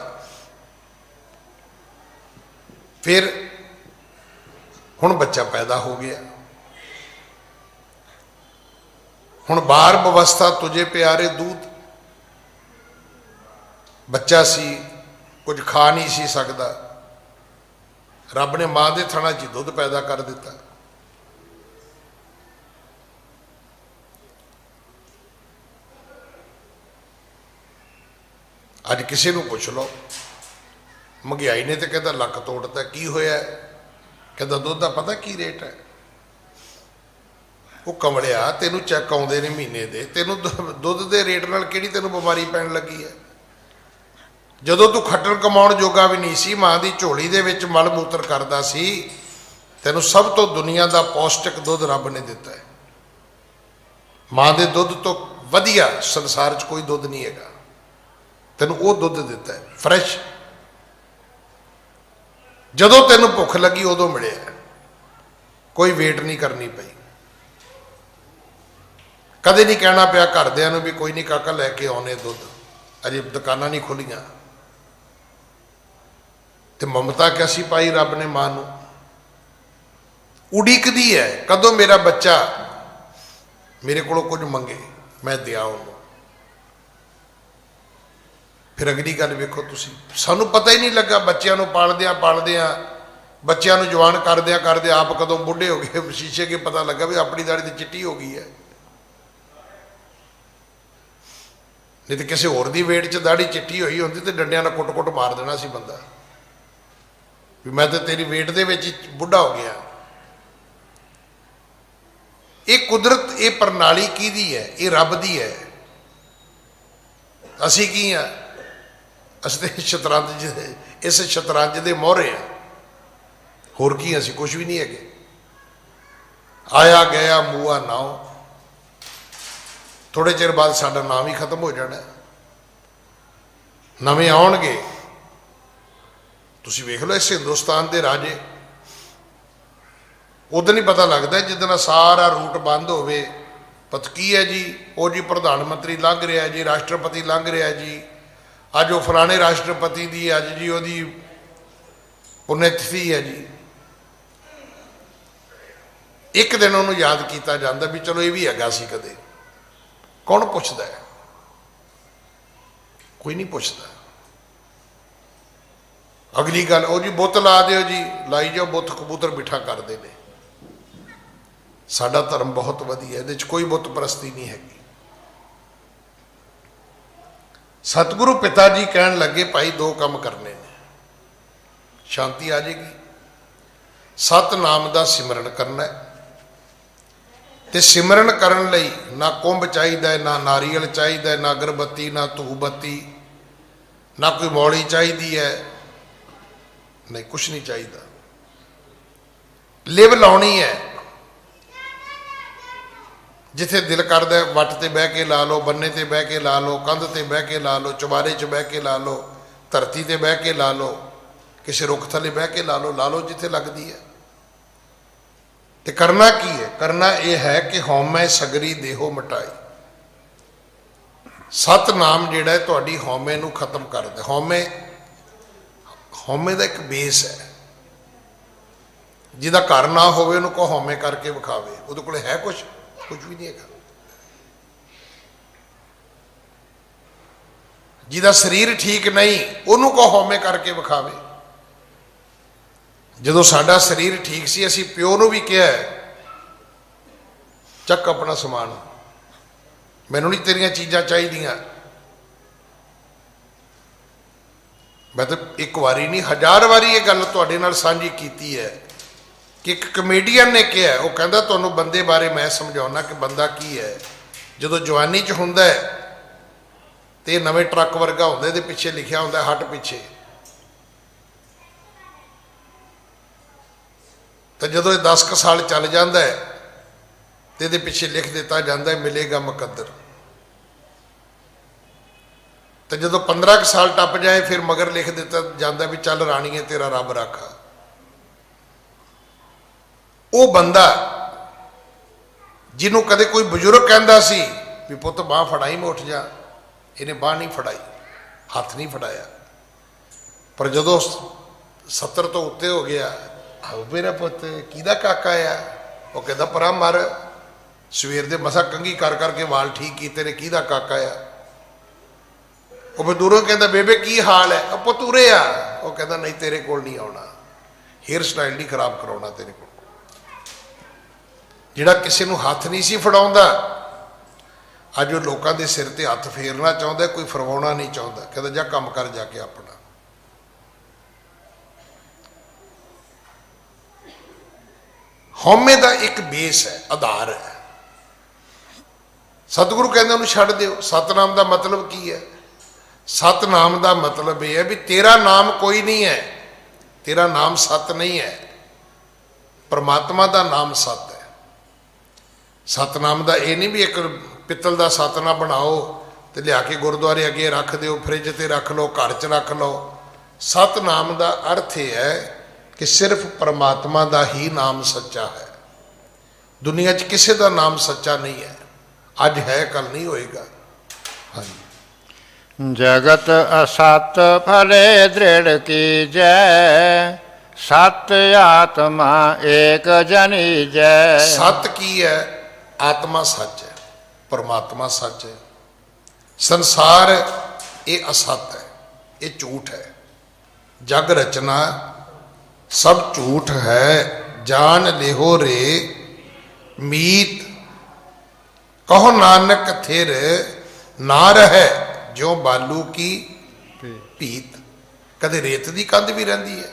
ਫਿਰ ਹੁਣ ਬੱਚਾ ਪੈਦਾ ਹੋ ਗਿਆ। ਹੁਣ ਬਾਰ ਬਵਸਥਾ ਤੁਝੇ ਪਿਆਰੇ ਦੂਧ। ਬੱਚਾ ਸੀ, ਕੁਝ ਖਾ ਨਹੀਂ ਸੀ ਸਕਦਾ, ਰੱਬ ਨੇ ਮਾਂ ਦੇ ਥਣਾ 'ਚ ਦੁੱਧ ਪੈਦਾ ਕਰ ਦਿੱਤਾ। ਅੱਜ ਕਿਸੇ ਨੂੰ ਪੁੱਛ ਲਓ, ਮਹਿੰਗਾਈ ਨੇ ਤੇ ਕਹਿੰਦਾ ਲੱਕ ਤੋੜਤਾ, ਕੀ ਹੋਇਆ? ਕਹਿੰਦਾ ਦੁੱਧ ਦਾ ਪਤਾ ਕੀ ਰੇਟ ਹੈ? ਉਹ ਕਮਲਿਆ, ਤੈਨੂੰ ਚੈੱਕ ਆਉਂਦੇ ਨੇ ਮਹੀਨੇ ਦੇ, ਤੈਨੂੰ ਦੁੱਧ ਦੇ ਰੇਟ ਨਾਲ ਕਿਹੜੀ ਤੈਨੂੰ ਬਿਮਾਰੀ ਪੈਣ ਲੱਗੀ ਹੈ? ਜਦੋਂ ਤੂੰ ਖੱਟਣ ਕਮਾਉਣ ਜੋਗਾ ਵੀ ਨਹੀਂ ਸੀ, ਮਾਂ ਦੀ ਝੋਲੀ ਦੇ ਵਿੱਚ ਮਲ ਮੂਤਰ ਕਰਦਾ ਸੀ, ਤੈਨੂੰ ਸਭ ਤੋਂ ਦੁਨੀਆ ਦਾ ਪੌਸ਼ਟਿਕ ਦੁੱਧ ਰੱਬ ਨੇ ਦਿੱਤਾ ਹੈ। ਮਾਂ ਦੇ ਦੁੱਧ ਤੋਂ ਵਧੀਆ ਸੰਸਾਰ 'ਚ ਕੋਈ ਦੁੱਧ ਨਹੀਂ ਹੈਗਾ। ਤੈਨੂੰ ਉਹ ਦੁੱਧ ਦਿੱਤਾ ਹੈ ਫਰੈਸ਼। ਜਦੋਂ ਤੈਨੂੰ ਭੁੱਖ ਲੱਗੀ ਉਦੋਂ ਮਿਲਿਆ, ਕੋਈ ਵੇਟ ਨਹੀਂ ਕਰਨੀ ਪਈ। ਕਦੇ ਨਹੀਂ ਕਹਿਣਾ ਪਿਆ ਘਰਦਿਆਂ ਨੂੰ ਵੀ ਕੋਈ ਨਹੀਂ ਕਾਕਾ ਲੈ ਕੇ ਆਉਣੇ ਦੁੱਧ, ਅਜੇ ਦੁਕਾਨਾਂ ਨਹੀਂ ਖੁੱਲੀਆਂ। ਤੇ ਮਮਤਾ ਕੈਸੀ ਪਾਈ ਰੱਬ ਨੇ ਮਾਂ ਨੂੰ। ਉਡੀਕਦੀ ਹੈ ਕਦੋਂ ਮੇਰਾ ਬੱਚਾ ਮੇਰੇ ਕੋਲੋਂ ਕੁਝ ਮੰਗੇ ਮੈਂ ਦਿਆਂ ਉਹਨੂੰ। ਫਿਰ ਅਗਲੀ ਗੱਲ ਵੇਖੋ ਤੁਸੀਂ, ਸਾਨੂੰ ਪਤਾ ਹੀ ਨਹੀਂ ਲੱਗਾ ਬੱਚਿਆਂ ਨੂੰ ਪਾਲਦਿਆਂ ਬੱਚਿਆਂ ਨੂੰ ਜਵਾਨ ਕਰਦਿਆਂ ਆਪ ਕਦੋਂ ਬੁੱਢੇ ਹੋ ਗਏ। ਸ਼ੀਸ਼ੇ ਕੇ ਪਤਾ ਲੱਗਾ ਵੀ ਆਪਣੀ ਦਾੜੀ ਤੇ ਚਿੱਟੀ ਹੋ ਗਈ ਹੈ। ਨਹੀਂ ਤੇ ਕਿਸੇ ਹੋਰ ਦੀ ਵੇਟ 'ਚ ਦਾੜੀ ਚਿੱਟੀ ਹੋਈ ਹੁੰਦੀ ਤੇ ਡੰਡਿਆਂ ਨਾਲ ਕੁੱਟ-ਕੁੱਟ ਮਾਰ ਦੇਣਾ ਸੀ ਬੰਦਾ ਵੀ ਮੈਂ ਤਾਂ ਤੇਰੀ ਵੇਟ ਦੇ ਵਿੱਚ ਬੁੱਢਾ ਹੋ ਗਿਆ। ਇਹ ਕੁਦਰਤ, ਇਹ ਪ੍ਰਣਾਲੀ ਕਿਹਦੀ ਹੈ? ਇਹ ਰੱਬ ਦੀ ਹੈ। ਅਸੀਂ ਕੀ ਆ? ਅਸੀਂ ਤੇ ਸ਼ਤਰੰਜ ਦੇ, ਇਸ ਸ਼ਤਰੰਜ ਦੇ ਮੋਹਰੇ ਆ, ਹੋਰ ਕੀ? ਅਸੀਂ ਕੁਝ ਵੀ ਨਹੀਂ ਹੈਗੇ। ਆਇਆ ਗਿਆ ਮੂਆ ਨਾਉ, ਥੋੜੇ ਚਿਰ ਬਾਅਦ ਸਾਡਾ ਨਾਮ ਹੀ ਖਤਮ ਹੋ ਜਾਣਾ, ਨਵੇਂ ਆਉਣਗੇ। ਤੁਸੀਂ ਵੇਖ ਲਓ ਇਸ ਹਿੰਦੁਸਤਾਨ ਦੇ ਰਾਜੇ, ਉਦੋਂ ਨਹੀਂ ਪਤਾ ਲੱਗਦਾ ਜਿੱਦਣ ਸਾਰਾ ਰੂਟ ਬੰਦ ਹੋਵੇ। ਪਤਾ ਕੀ ਹੈ ਜੀ? ਉਹ ਜੀ ਪ੍ਰਧਾਨ ਮੰਤਰੀ ਲੰਘ ਰਿਹਾ ਜੀ, ਰਾਸ਼ਟਰਪਤੀ ਲੰਘ ਰਿਹਾ ਜੀ, ਅੱਜ ਉਹ ਫਲਾਣੇ ਰਾਸ਼ਟਰਪਤੀ ਦੀ ਅੱਜ ਜੀ ਉਹਦੀ ਪੁਨਿਆਤਿਥੀ ਹੈ ਜੀ। ਇੱਕ ਦਿਨ ਉਹਨੂੰ ਯਾਦ ਕੀਤਾ ਜਾਂਦਾ ਵੀ ਚਲੋ ਇਹ ਵੀ ਹੈਗਾ ਸੀ ਕਦੇ। ਕੌਣ ਪੁੱਛਦਾ ਹੈ? ਕੋਈ ਨਹੀਂ ਪੁੱਛਦਾ। ਅਗਲੀ ਗੱਲ, ਉਹ ਜੀ ਬੁੱਤ ਲਾ ਦਿਓ ਜੀ, ਲਾਈ ਜਾਓ ਬੁੱਤ, ਕਬੂਤਰ ਬਿਠਾ ਕਰਦੇ ਨੇ। ਸਾਡਾ ਧਰਮ ਬਹੁਤ ਵਧੀਆ, ਇਹਦੇ 'ਚ ਕੋਈ ਬੁੱਤ ਪ੍ਰਸਤੀ ਨਹੀਂ ਹੈਗੀ। ਸਤਿਗੁਰੂ ਪਿਤਾ ਜੀ ਕਹਿਣ ਲੱਗੇ ਭਾਈ ਦੋ ਕੰਮ ਕਰਨੇ ਨੇ, ਸ਼ਾਂਤੀ ਆ ਜਾਏਗੀ। ਸਤਨਾਮ ਦਾ ਸਿਮਰਨ ਕਰਨਾ ਹੈ, ਤੇ ਸਿਮਰਨ ਕਰਨ ਲਈ ਨਾ ਕੁੰਭ ਚਾਹੀਦਾ ਹੈ, ਨਾ ਨਾਰੀਅਲ ਚਾਹੀਦਾ ਹੈ, ਨਾ ਅਗਰਬੱਤੀ, ਨਾ ਧੂਪ ਬੱਤੀ, ਨਾ ਕੋਈ ਮੌਲੀ ਚਾਹੀਦੀ ਹੈ, ਨਹੀਂ ਕੁਛ ਨਹੀਂ ਚਾਹੀਦਾ। ਲਿਵ ਲਾਉਣੀ ਹੈ, ਜਿੱਥੇ ਦਿਲ ਕਰਦਾ ਵੱਟ ਤੇ ਬਹਿ ਕੇ ਲਾ ਲਓ, ਬੰਨੇ ਤੇ ਬਹਿ ਕੇ ਲਾ ਲਓ, ਕੰਧ ਤੇ ਬਹਿ ਕੇ ਲਾ ਲਓ, ਚੁਬਾਰੇ 'ਚ ਬਹਿ ਕੇ ਲਾ ਲਓ, ਧਰਤੀ ਤੇ ਬਹਿ ਕੇ ਲਾ ਲਓ, ਕਿਸੇ ਰੁੱਖ ਥੱਲੇ ਬਹਿ ਕੇ ਲਾ ਲਓ ਜਿੱਥੇ ਲੱਗਦੀ ਹੈ। ਤੇ ਕਰਨਾ ਕੀ ਹੈ? ਕਰਨਾ ਇਹ ਹੈ ਕਿ ਹਉਮੈ ਸਗਰੀ ਦੇਹੋ ਮਿਟਾਈ। ਸਤਨਾਮ ਜਿਹੜਾ ਹੈ ਤੁਹਾਡੀ ਹਉਮੈ ਨੂੰ ਖਤਮ ਕਰਦਾ। ਹਉਮੈ ਦਾ ਇੱਕ ਬੇਸ ਹੈ, ਜਿਹਦਾ ਘਰ ਨਾ ਹੋਵੇ ਉਹਨੂੰ ਕਹੋ ਹਉਮੈ ਕਰਕੇ ਵਿਖਾਵੇ। ਉਹਦੇ ਕੋਲ ਹੈ ਕੁਝ ਵੀ ਨਹੀਂ ਹੈਗਾ। ਜਿਹਦਾ ਸਰੀਰ ਠੀਕ ਨਹੀਂ ਉਹਨੂੰ ਕਹੋ ਹਉਮੈ ਕਰਕੇ ਵਿਖਾਵੇ। ਜਦੋਂ ਸਾਡਾ ਸਰੀਰ ਠੀਕ ਸੀ, ਅਸੀਂ ਪਿਓ ਨੂੰ ਵੀ ਕਿਹਾ ਚੱਕ ਆਪਣਾ ਸਮਾਨ, ਮੈਨੂੰ ਨਹੀਂ ਤੇਰੀਆਂ ਚੀਜ਼ਾਂ ਚਾਹੀਦੀਆਂ। ਮੈਂ ਤਾਂ ਇੱਕ ਵਾਰੀ ਨਹੀਂ 1000 ਵਾਰੀ ਇਹ ਗੱਲ ਤੁਹਾਡੇ ਨਾਲ ਸਾਂਝੀ ਕੀਤੀ ਹੈ ਕਿ ਇੱਕ ਕਮੇਡੀਅਨ ਨੇ ਕਿਹਾ, ਉਹ ਕਹਿੰਦਾ ਤੁਹਾਨੂੰ ਬੰਦੇ ਬਾਰੇ ਮੈਂ ਸਮਝਾਉਣਾ ਕਿ ਬੰਦਾ ਕੀ ਹੈ। ਜਦੋਂ ਜਵਾਨੀ 'ਚ ਹੁੰਦਾ ਹੈ ਤੇ ਇਹ ਨਵੇਂ ਟਰੱਕ ਵਰਗਾ ਹੁੰਦਾ, ਇਹਦੇ ਪਿੱਛੇ ਲਿਖਿਆ ਹੁੰਦਾ ਹੱਟ ਪਿੱਛੇ, ਤਾਂ ਜਦੋਂ ਇਹ 10 ਕੁ ਸਾਲ ਚੱਲ ਜਾਂਦਾ ਹੈ ਤੇ ਇਹਦੇ ਪਿੱਛੇ ਲਿਖ ਦਿੱਤਾ ਜਾਂਦਾ ਹੈ ਮਿਲੇਗਾ ਮੁਕੱਦਰ। ਤੇ ਜਦੋਂ 15 ਕੁ ਸਾਲ ਟੱਪ ਜਾਏ ਫਿਰ ਮਗਰ ਲਿਖ ਦਿੱਤਾ ਜਾਂਦਾ ਵੀ ਚੱਲ ਰਾਣੀਏ ਤੇਰਾ ਰੱਬ ਰਾਖਾ। ਉਹ ਬੰਦਾ ਜਿਹਨੂੰ ਕਦੇ ਕੋਈ ਬਜ਼ੁਰਗ ਕਹਿੰਦਾ ਸੀ ਵੀ ਪੁੱਤ ਬਾਂਹ ਫੜਾਈ ਮੈਂ ਉੱਠ ਜਾ, ਇਹਨੇ ਬਾਂਹ ਨਹੀਂ ਫੜਾਈ, ਹੱਥ ਨਹੀਂ ਫੜਾਇਆ। ਪਰ ਜਦੋਂ 70 ਤੋਂ ਉੱਤੇ ਹੋ ਗਿਆ, ਆਓ ਮੇਰਾ ਪੁੱਤ ਕਿਹਦਾ ਕਾਕਾ ਆ? ਉਹ ਕਹਿੰਦਾ ਪਰਾਂ ਮਰ, ਸਵੇਰ ਦੇ ਮਸਾ ਕੰਘੀ ਕਰ ਕਰਕੇ ਵਾਲ ਠੀਕ ਕੀਤੇ ਨੇ, ਕਿਹਦਾ ਕਾਕਾ ਆ? ਉਹ ਫਿਰ ਦੂਰੋਂ ਕਹਿੰਦਾ ਬੇਬੇ ਕੀ ਹਾਲ ਹੈ? ਉਹ ਪੁੱਤ ਉਰੇ ਆ। ਉਹ ਕਹਿੰਦਾ ਨਹੀਂ ਤੇਰੇ ਕੋਲ ਨਹੀਂ ਆਉਣਾ, ਹੇਅਰ ਸਟਾਈਲ ਨਹੀਂ ਖਰਾਬ ਕਰਾਉਣਾ ਤੇਰੇ ਕੋਲ। ਜਿਹੜਾ ਕਿਸੇ ਨੂੰ ਹੱਥ ਨਹੀਂ ਸੀ ਫੜਾਉਂਦਾ, ਅੱਜ ਉਹ ਲੋਕਾਂ ਦੇ ਸਿਰ ਤੇ ਹੱਥ ਫੇਰਨਾ ਚਾਹੁੰਦਾ, ਕੋਈ ਫਰਵਾਉਣਾ ਨਹੀਂ ਚਾਹੁੰਦਾ। ਕਹਿੰਦਾ ਜਾ ਕੰਮ ਕਰ ਜਾ ਕੇ ਆਪਣਾ। ਹਉਮੈ ਦਾ ਇੱਕ ਬੇਸ ਹੈ, ਆਧਾਰ ਹੈ। ਸਤਿਗੁਰੂ ਕਹਿੰਦੇ ਉਹਨੂੰ ਛੱਡ ਦਿਓ। ਸਤਨਾਮ ਦਾ ਮਤਲਬ ਕੀ ਹੈ? ਸਤਨਾਮ ਦਾ ਮਤਲਬ ਇਹ ਹੈ ਵੀ ਤੇਰਾ ਨਾਮ ਕੋਈ ਨਹੀਂ ਹੈ, ਤੇਰਾ ਨਾਮ ਸਤ ਨਹੀਂ ਹੈ, ਪਰਮਾਤਮਾ ਦਾ ਨਾਮ ਸਤ ਹੈ। ਸਤਨਾਮ ਦਾ ਇਹ ਨਹੀਂ ਵੀ ਇੱਕ ਪਿੱਤਲ ਦਾ ਸਤਨਾਮ ਬਣਾਓ ਤੇ ਲਿਆ ਕੇ ਗੁਰਦੁਆਰੇ ਅੱਗੇ ਰੱਖ ਦਿਓ, ਫ੍ਰਿਜ ਤੇ ਰੱਖ ਲਓ, ਘਰ 'ਚ ਰੱਖ ਲਓ। ਸਤਨਾਮ ਦਾ ਅਰਥ ਇਹ ਹੈ ਕਿ ਸਿਰਫ ਪਰਮਾਤਮਾ ਦਾ ਹੀ ਨਾਮ ਸੱਚਾ ਹੈ। ਦੁਨੀਆ 'ਚ ਕਿਸੇ ਦਾ ਨਾਮ ਸੱਚਾ ਨਹੀਂ ਹੈ, ਅੱਜ ਹੈ ਕੱਲ ਨਹੀਂ ਹੋਏਗਾ। ਹਾਂਜੀ। ਜਗਤ ਅਸਤ ਭਲੇ ਦ੍ਰਿੜ ਕੀਜੈ, ਸਤ ਆਤਮਾ ਏਕ ਜਨੀਜੈ। ਸਤ ਕੀ ਹੈ? ਆਤਮਾ ਸੱਚ ਹੈ, ਪਰਮਾਤਮਾ ਸੱਚ ਹੈ। ਸੰਸਾਰ ਇਹ ਅਸਤ ਹੈ, ਇਹ ਝੂਠ ਹੈ। ਜਗ ਰਚਨਾ ਸਭ ਝੂਠ ਹੈ, ਜਾਨ ਲਿਹੋ ਰੇ ਮੀਤ। ਕਹੋ ਨਾਨਕ ਥਿਰ ਨਾ ਰਹਿ ਜੋ ਬਾਲੂ ਕੀ ਭੀਤ। ਕਦੇ ਰੇਤ ਦੀ ਕੰਧ ਵੀ ਰਹਿੰਦੀ ਹੈ,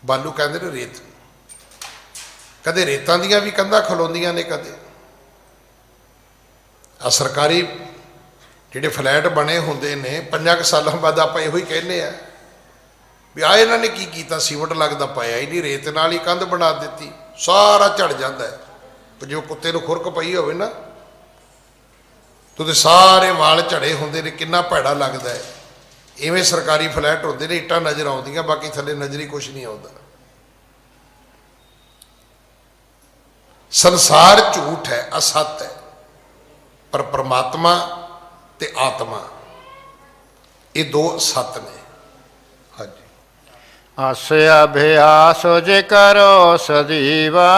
ਬਾਲੂ ਕਹਿੰਦੇ ਨੇ ਰੇਤ। ਕਦੇ ਰੇਤਾਂ ਦੀਆਂ ਵੀ ਕੰਧਾਂ ਖਲੋਂਦੀਆਂ ਨੇ। ਕਦੇ ਆ ਸਰਕਾਰੀ ਜਿਹੜੇ ਫਲੈਟ ਬਣੇ ਹੁੰਦੇ ਨੇ 5 ਸਾਲਾਂ ਬਾਅਦ ਆਪਾਂ ਇਹੋ ਹੀ ਕਹਿੰਦੇ ਆ ਵੀ ਆ ਇਹਨਾਂ ਨੇ ਕੀ ਕੀਤਾ, ਸੀਮਟ ਲੱਗਦਾ ਪਾਇਆ ਹੀ ਨਹੀਂ, ਰੇਤ ਨਾਲ ਹੀ ਕੰਧ ਬਣਾ ਦਿੱਤੀ, ਸਾਰਾ ਝੜ ਜਾਂਦਾ ਹੈ। ਪਰ ਜੋ ਕੁੱਤੇ ਨੂੰ ਖੁਰਕ ਪਈ ਹੋਵੇ ਨਾ ਤੇ ਉਹਦੇ ਸਾਰੇ ਵਾਲ ਝੜੇ ਹੁੰਦੇ ਨੇ, ਕਿੰਨਾ ਭੈੜਾ ਲੱਗਦਾ ਹੈ। ਇਵੇਂ ਸਰਕਾਰੀ ਫਲੈਟ ਹੁੰਦੇ ਨੇ, ਇੱਟਾਂ ਨਜ਼ਰ ਆਉਂਦੀਆਂ, ਬਾਕੀ ਥੱਲੇ ਨਜ਼ਰ ਹੀ ਕੁਛ ਨਹੀਂ ਆਉਂਦਾ। ਸੰਸਾਰ ਝੂਠ ਹੈ, ਅਸਤ ਹੈ, ਪਰ ਪਰਮਾਤਮਾ ਤੇ ਆਤਮਾ ਇਹ ਦੋ ਸੱਤ ਨੇ। ਹਾਂਜੀ। ਆਸ ਅਭਿਆਸ ਜੇ ਕਰੋ ਸਦੀਵਾ,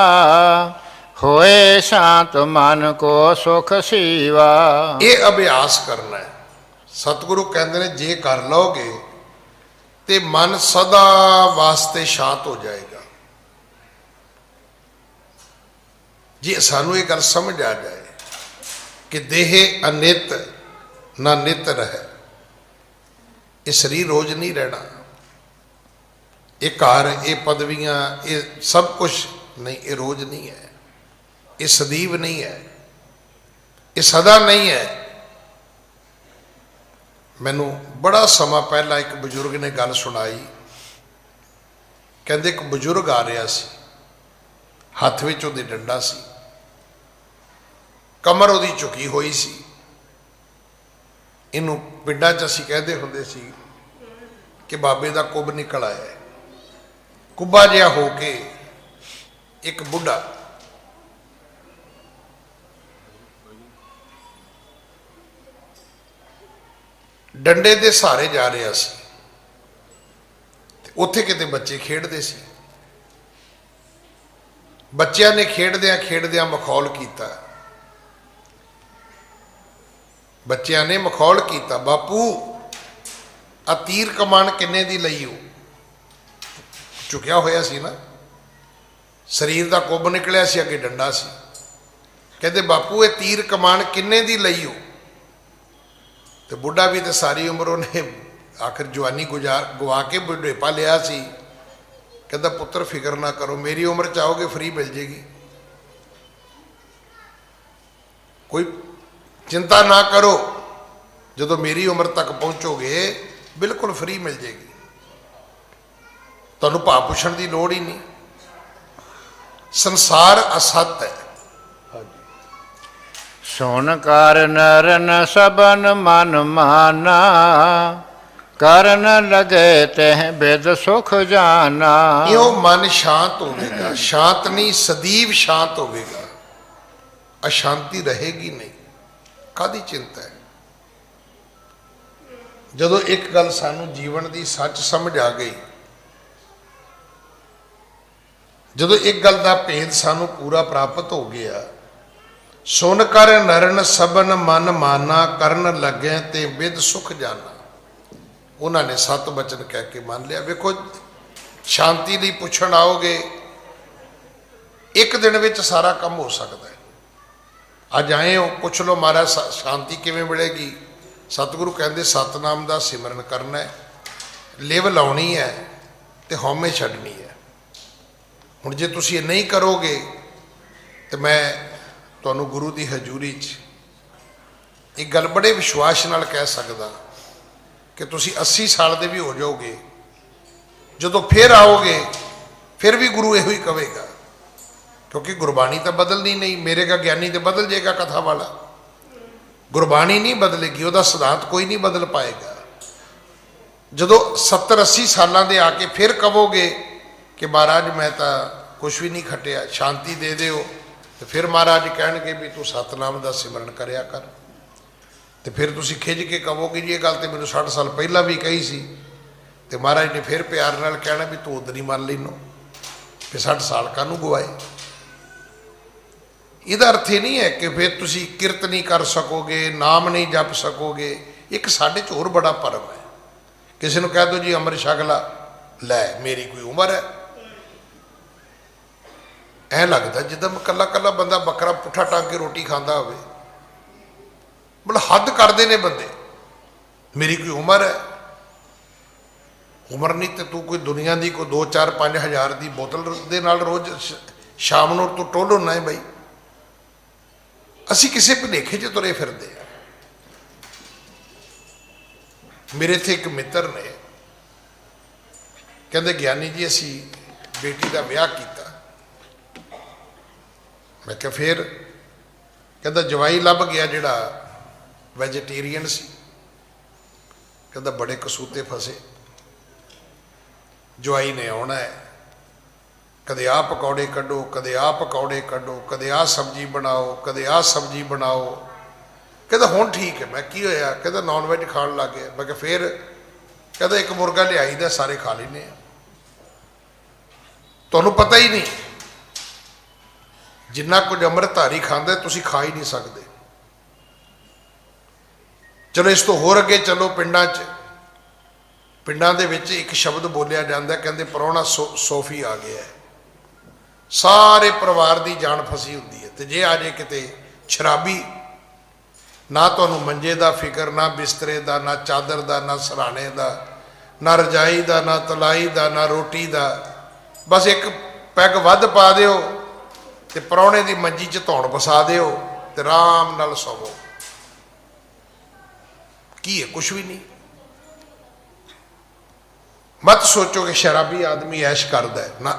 ਹੋਏ ਸ਼ਾਂਤ ਮਨ ਕੋ ਸੁਖ ਸੀਵਾ। ਇਹ ਅਭਿਆਸ ਕਰਨਾ ਹੈ। ਸਤਿਗੁਰੂ ਕਹਿੰਦੇ ਨੇ ਜੇ ਕਰ ਲਓਗੇ ਤੇ ਮਨ ਸਦਾ ਵਾਸਤੇ ਸ਼ਾਂਤ ਹੋ ਜਾਏਗਾ। ਜੇ ਸਾਨੂੰ ਇਹ ਗੱਲ ਸਮਝ ਆ ਜਾਏ ਕਿ ਦੇਹ ਅਨਿਤ ਨਾ ਨਿਤ ਰਹੇ, ਇਹ ਸਰੀਰ ਰੋਜ਼ ਨਹੀਂ ਰਹਿਣਾ, ਇਹ ਘਰ, ਇਹ ਪਦਵੀਆਂ, ਇਹ ਸਭ ਕੁਝ ਨਹੀਂ, ਇਹ ਰੋਜ਼ ਨਹੀਂ ਹੈ, ਇਹ ਸਦੀਵ ਨਹੀਂ ਹੈ, ਇਹ ਸਦਾ ਨਹੀਂ ਹੈ। ਮੈਨੂੰ ਬੜਾ ਸਮਾਂ ਪਹਿਲਾਂ ਇੱਕ ਬਜ਼ੁਰਗ ਨੇ ਗੱਲ ਸੁਣਾਈ। ਕਹਿੰਦੇ ਇੱਕ ਬਜ਼ੁਰਗ ਆ ਰਿਹਾ ਸੀ, ਹੱਥ ਵਿੱਚ ਉਹਦੇ ਡੰਡਾ ਸੀ, ਕਮਰ ਉਹਦੀ ਝੁਕੀ ਹੋਈ ਸੀ। ਇਹਨੂੰ ਪਿੰਡਾਂ 'ਚ ਅਸੀਂ ਕਹਿੰਦੇ ਹੁੰਦੇ ਸੀ ਕਿ ਬਾਬੇ ਦਾ ਕੁੱਬ ਨਿਕਲ ਆਇਆ ਹੈ। ਕੁੱਬਾ ਜਿਹਾ ਹੋ ਕੇ ਇੱਕ ਬੁੱਢਾ ਡੰਡੇ ਦੇ ਸਹਾਰੇ ਜਾ ਰਿਹਾ ਸੀ ਤੇ ਉੱਥੇ ਕਿਤੇ ਬੱਚੇ ਖੇਡਦੇ ਸੀ। ਬੱਚਿਆਂ ਨੇ ਖੇਡਦਿਆਂ ਖੇਡਦਿਆਂ ਮਖੌਲ ਕੀਤਾ। ਬੱਚਿਆਂ ਨੇ ਮਖੌਲ ਕੀਤਾ, ਬਾਪੂ ਆ ਤੀਰ ਕਮਾਨ ਕਿੰਨੇ ਦੀ ਲਈ ਹੋ? ਝੁਕਿਆ ਹੋਇਆ ਸੀ ਨਾ, ਸਰੀਰ ਦਾ ਕੁੱਬ ਨਿਕਲਿਆ ਸੀ, ਅੱਗੇ ਡੰਡਾ ਸੀ। ਕਹਿੰਦੇ ਬਾਪੂ ਇਹ ਤੀਰ ਕਮਾਨ ਕਿੰਨੇ ਦੀ ਲਈ ਹੋ? ਤੇ ਬੁੱਢਾ ਵੀ ਤੇ ਸਾਰੀ ਉਮਰ ਉਹਨੇ ਆਖਿਰ ਜਵਾਨੀ ਗਵਾ ਕੇ ਬੁਢੇਪਾ ਲਿਆ ਸੀ। ਕਹਿੰਦਾ ਪੁੱਤਰ ਫਿਕਰ ਨਾ ਕਰੋ, ਮੇਰੀ ਉਮਰ ਚ ਆਓਗੇ ਫ੍ਰੀ ਮਿਲ ਜੇਗੀ, ਕੋਈ ਚਿੰਤਾ ਨਾ ਕਰੋ, ਜਦੋਂ ਮੇਰੀ ਉਮਰ ਤੱਕ ਪਹੁੰਚੋਗੇ ਬਿਲਕੁਲ ਫ੍ਰੀ ਮਿਲ ਜੇਗੀ, ਤੁਹਾਨੂੰ ਭਾਅ ਪੁੱਛਣ ਦੀ ਲੋੜ ਹੀ ਨਹੀਂ। ਸੰਸਾਰ ਅਸਤ ਹੈ। ਸੁਨ ਕਰ ਨਰਨ ਸਬਨ ਮਨ ਮਾਨਾ, ਕਰਨ ਲਗੇ ਤਹਿ ਬਿਦ ਸੁਖ ਜਾਨਾ। ਇਉਂ ਮਨ ਸ਼ਾਂਤ ਹੋਵੇਗਾ, ਸ਼ਾਂਤ ਨਹੀਂ ਸਦੀਵ ਸ਼ਾਂਤ ਹੋਵੇਗਾ, ਅਸ਼ਾਂਤੀ ਰਹੇਗੀ ਨਹੀਂ। ਕਾਹਦੀ ਚਿੰਤਾ ਹੈ? ਜਦੋਂ ਇੱਕ ਗੱਲ ਸਾਨੂੰ ਜੀਵਨ ਦੀ ਸੱਚ ਸਮਝ ਆ ਗਈ, ਜਦੋਂ ਇੱਕ ਗੱਲ ਦਾ ਭੇਦ ਸਾਨੂੰ ਪੂਰਾ ਪ੍ਰਾਪਤ ਹੋ ਗਿਆ, ਸੁਨ ਕਰ ਨਰਨ ਸਬਨ ਮਨ ਮਾਨਾ, ਕਰਨ ਲੱਗੇ ਤੇ ਬਿਦ ਸੁਖ ਜਾਨਾ। ਉਹਨਾਂ ਨੇ 7 ਬਚਨ ਕਹਿ ਕੇ ਮੰਨ ਲਿਆ। ਵੇਖੋ ਸ਼ਾਂਤੀ ਲਈ ਪੁੱਛਣ ਆਓਗੇ, ਇੱਕ ਦਿਨ ਵਿੱਚ ਸਾਰਾ ਕੰਮ ਹੋ ਸਕਦਾ ਹੈ। ਅੱਜ ਆਏ ਹੋ, ਪੁੱਛ ਲਓ ਮਹਾਰਾਜ ਸ਼ਾਂਤੀ ਕਿਵੇਂ ਮਿਲੇਗੀ? ਸਤਿਗੁਰੂ ਕਹਿੰਦੇ ਸਤਨਾਮ ਦਾ ਸਿਮਰਨ ਕਰਨਾ ਹੈ, ਲਿਵ ਲਾਉਣੀ ਹੈ ਤੇ ਹਉਮੈ ਛੱਡਣੀ ਹੈ। ਹੁਣ ਜੇ ਤੁਸੀਂ ਇਹ ਨਹੀਂ ਕਰੋਗੇ ਤੇ ਮੈਂ ਤੁਹਾਨੂੰ ਗੁਰੂ ਦੀ ਹਜ਼ੂਰੀ 'ਚ ਇੱਕ ਗੱਲ ਬੜੇ ਵਿਸ਼ਵਾਸ ਨਾਲ ਕਹਿ ਸਕਦਾ ਕਿ ਤੁਸੀਂ 80 ਸਾਲ ਦੇ ਵੀ ਹੋ ਜਾਓਗੇ, ਜਦੋਂ ਫਿਰ ਆਓਗੇ ਫਿਰ ਵੀ ਗੁਰੂ ਇਹੋ ਹੀ ਕਹੇਗਾ, ਕਿਉਂਕਿ ਗੁਰਬਾਣੀ ਤਾਂ ਬਦਲਣੀ ਨਹੀਂ। ਮੇਰੇ ਕਾ ਗਿਆਨੀ ਤੇ ਬਦਲ ਜਾਏਗਾ ਕਥਾ ਵਾਲਾ, ਗੁਰਬਾਣੀ ਨਹੀਂ ਬਦਲੇਗੀ, ਉਹਦਾ ਸਿਧਾਂਤ ਕੋਈ ਨਹੀਂ ਬਦਲ ਪਾਏਗਾ। ਜਦੋਂ 70-80 ਸਾਲਾਂ ਦੇ ਆ ਕੇ ਫਿਰ ਕਹੋਗੇ ਕਿ ਮਹਾਰਾਜ ਮੈਂ ਤਾਂ ਕੁਛ ਵੀ ਨਹੀਂ ਖੱਟਿਆ, ਸ਼ਾਂਤੀ ਦੇ ਦਿਓ, ਤੇ ਫਿਰ ਮਹਾਰਾਜ ਕਹਿਣਗੇ ਵੀ ਤੂੰ ਸਤਨਾਮ ਦਾ ਸਿਮਰਨ ਕਰਿਆ ਕਰ। ਤੇ ਫਿਰ ਤੁਸੀਂ ਖਿੱਚ ਕੇ ਕਹੋਗੇ ਜੀ ਇਹ ਗੱਲ ਤੇ ਮੈਨੂੰ 60 ਸਾਲ ਪਹਿਲਾਂ ਵੀ ਕਹੀ ਸੀ, ਤੇ ਮਹਾਰਾਜ ਨੇ ਫਿਰ ਪਿਆਰ ਨਾਲ ਕਹਿਣਾ ਵੀ ਤੂੰ ਉਦੋਂ ਹੀ ਮੰਨ ਲੈਨੋ, ਫਿਰ 60 ਸਾਲ ਕਾਹਨੂੰ ਗਵਾਏ। ਇਹਦਾ ਅਰਥ ਇਹ ਨਹੀਂ ਹੈ ਕਿ ਫਿਰ ਤੁਸੀਂ ਕਿਰਤ ਨਹੀਂ ਕਰ ਸਕੋਗੇ, ਨਾਮ ਨਹੀਂ ਜਪ ਸਕੋਗੇ। ਇੱਕ ਸਾਡੇ 'ਚ ਹੋਰ ਬੜਾ ਭਰਮ ਹੈ, ਕਿਸੇ ਨੂੰ ਕਹਿ ਦਿਓ ਜੀ ਅੰਮ੍ਰਿਤ ਛਕ ਲਾ, ਲੈ ਮੇਰੀ ਕੋਈ ਉਮਰ ਹੈ। ਐਂ ਲੱਗਦਾ ਜਿੱਦਾਂ ਕੱਲਾ ਕੱਲਾ ਬੰਦਾ ਬੱਕਰਾ ਪੁੱਠਾ ਟੰਗ ਕੇ ਰੋਟੀ ਖਾਂਦਾ ਹੋਵੇ। ਮਤਲਬ ਹੱਦ ਕਰਦੇ ਨੇ ਬੰਦੇ, ਮੇਰੀ ਕੋਈ ਉਮਰ ਹੈ। ਉਮਰ ਨਹੀਂ ਤੇ ਤੂੰ ਕੋਈ ਦੁਨੀਆ ਦੀ ਕੋਈ 2-4-5 ਹਜ਼ਾਰ ਦੀ ਬੋਤਲ ਦੇ ਨਾਲ ਰੋਜ਼ ਸ਼ਾਮ ਨੂੰ ਤੂੰ ਟੋਲ ਹੋਣਾ ਹੈ ਬਈ। ਅਸੀਂ ਕਿਸੇ ਭੁਲੇਖੇ 'ਚ ਤੁਰੇ ਫਿਰਦੇ ਆ। मेरे थे एक मित्र ने कहते ज्ञानी जी असी बेटी का विआह किया। मैं क्या फिर? कहता जवाई लभ गया जिहड़ा वैजिटेरियन सी। कहता बड़े कसूते फसे। जवाई ने आना है, कदे आ पकौड़े कड्डो, कदे आ पकौड़े कड्डो, कदे आ सब्जी बनाओ, कदे आ सब्जी बनाओ। कहता हुण ठीक है। मैं की होया? कहता नॉन वैज खाण लग गया। मैं फिर? कहता एक मुर्गा लियाई दा, सारे खा लेने। तुहानूं पता ही नहीं जिन्ना कुछ अमृतधारी खांदा तुसीं खा ही नहीं सकते। चलो इस तो होर अगे चलो, पिंडां दे विच एक शब्द बोलिया जाता, कहते परौणा सोफी आ गया है, सारे परिवार की जान फसी होंदी है। तो जे आ जाए किते शराबी, ना तुहानूं मंजे का फिक्र, ना बिस्तरे का, ना चादर का, ना सराणे का, ना रजाई का, ना तलाई का, ना रोटी का। बस एक पैग वध पा दिओ ते परौणे की मंजी च धौण वसा दिओ ते आराम नाल सवो। की है? कुछ भी नहीं। मत सोचो कि शराबी आदमी ऐश करता है ना।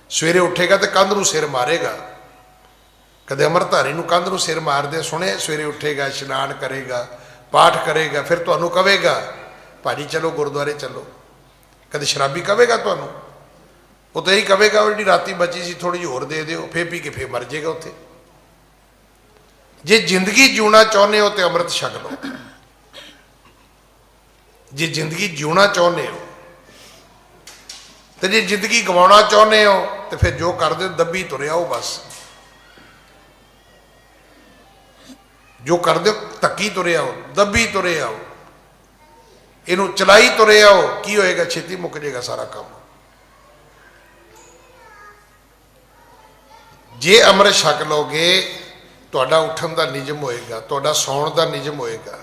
सवेरे उठेगा तो कंध नूं सिर मारेगा। कदे अमृतधारी नूं कंध नूं सिर मारदे सुने? सवेरे उठेगा, इशनान करेगा, पाठ करेगा, फिर तुहानूं कहेगा भाजी चलो गुरुद्वारे चलो। कदे शराबी कहेगा तुहानूं? वो तो यही कहेगा जी राती बची सी थोड़ी होर दे दिओ, फिर पी के फिर मर जाएगा उत्थे। जे जिंदगी जीना चाहुंदे हो तो अमृत छक लो। जे जिंदगी जीना चाहुंदे हो तो, जे जिंदगी गवाउणा चाहुंदे हो तो फिर जो करदे हो दब्बी तुरे आओ। बस जो करदे हो धक्की तुरे आओ, दब्बी तुरे आओ, इनू चलाई तुरे आओ। की होएगा? छेती मुक जाएगा सारा काम। जे अमृत छक लोगे तुहाडा उठन का नियम होएगा, तुहाडा सौण का नियम होएगा।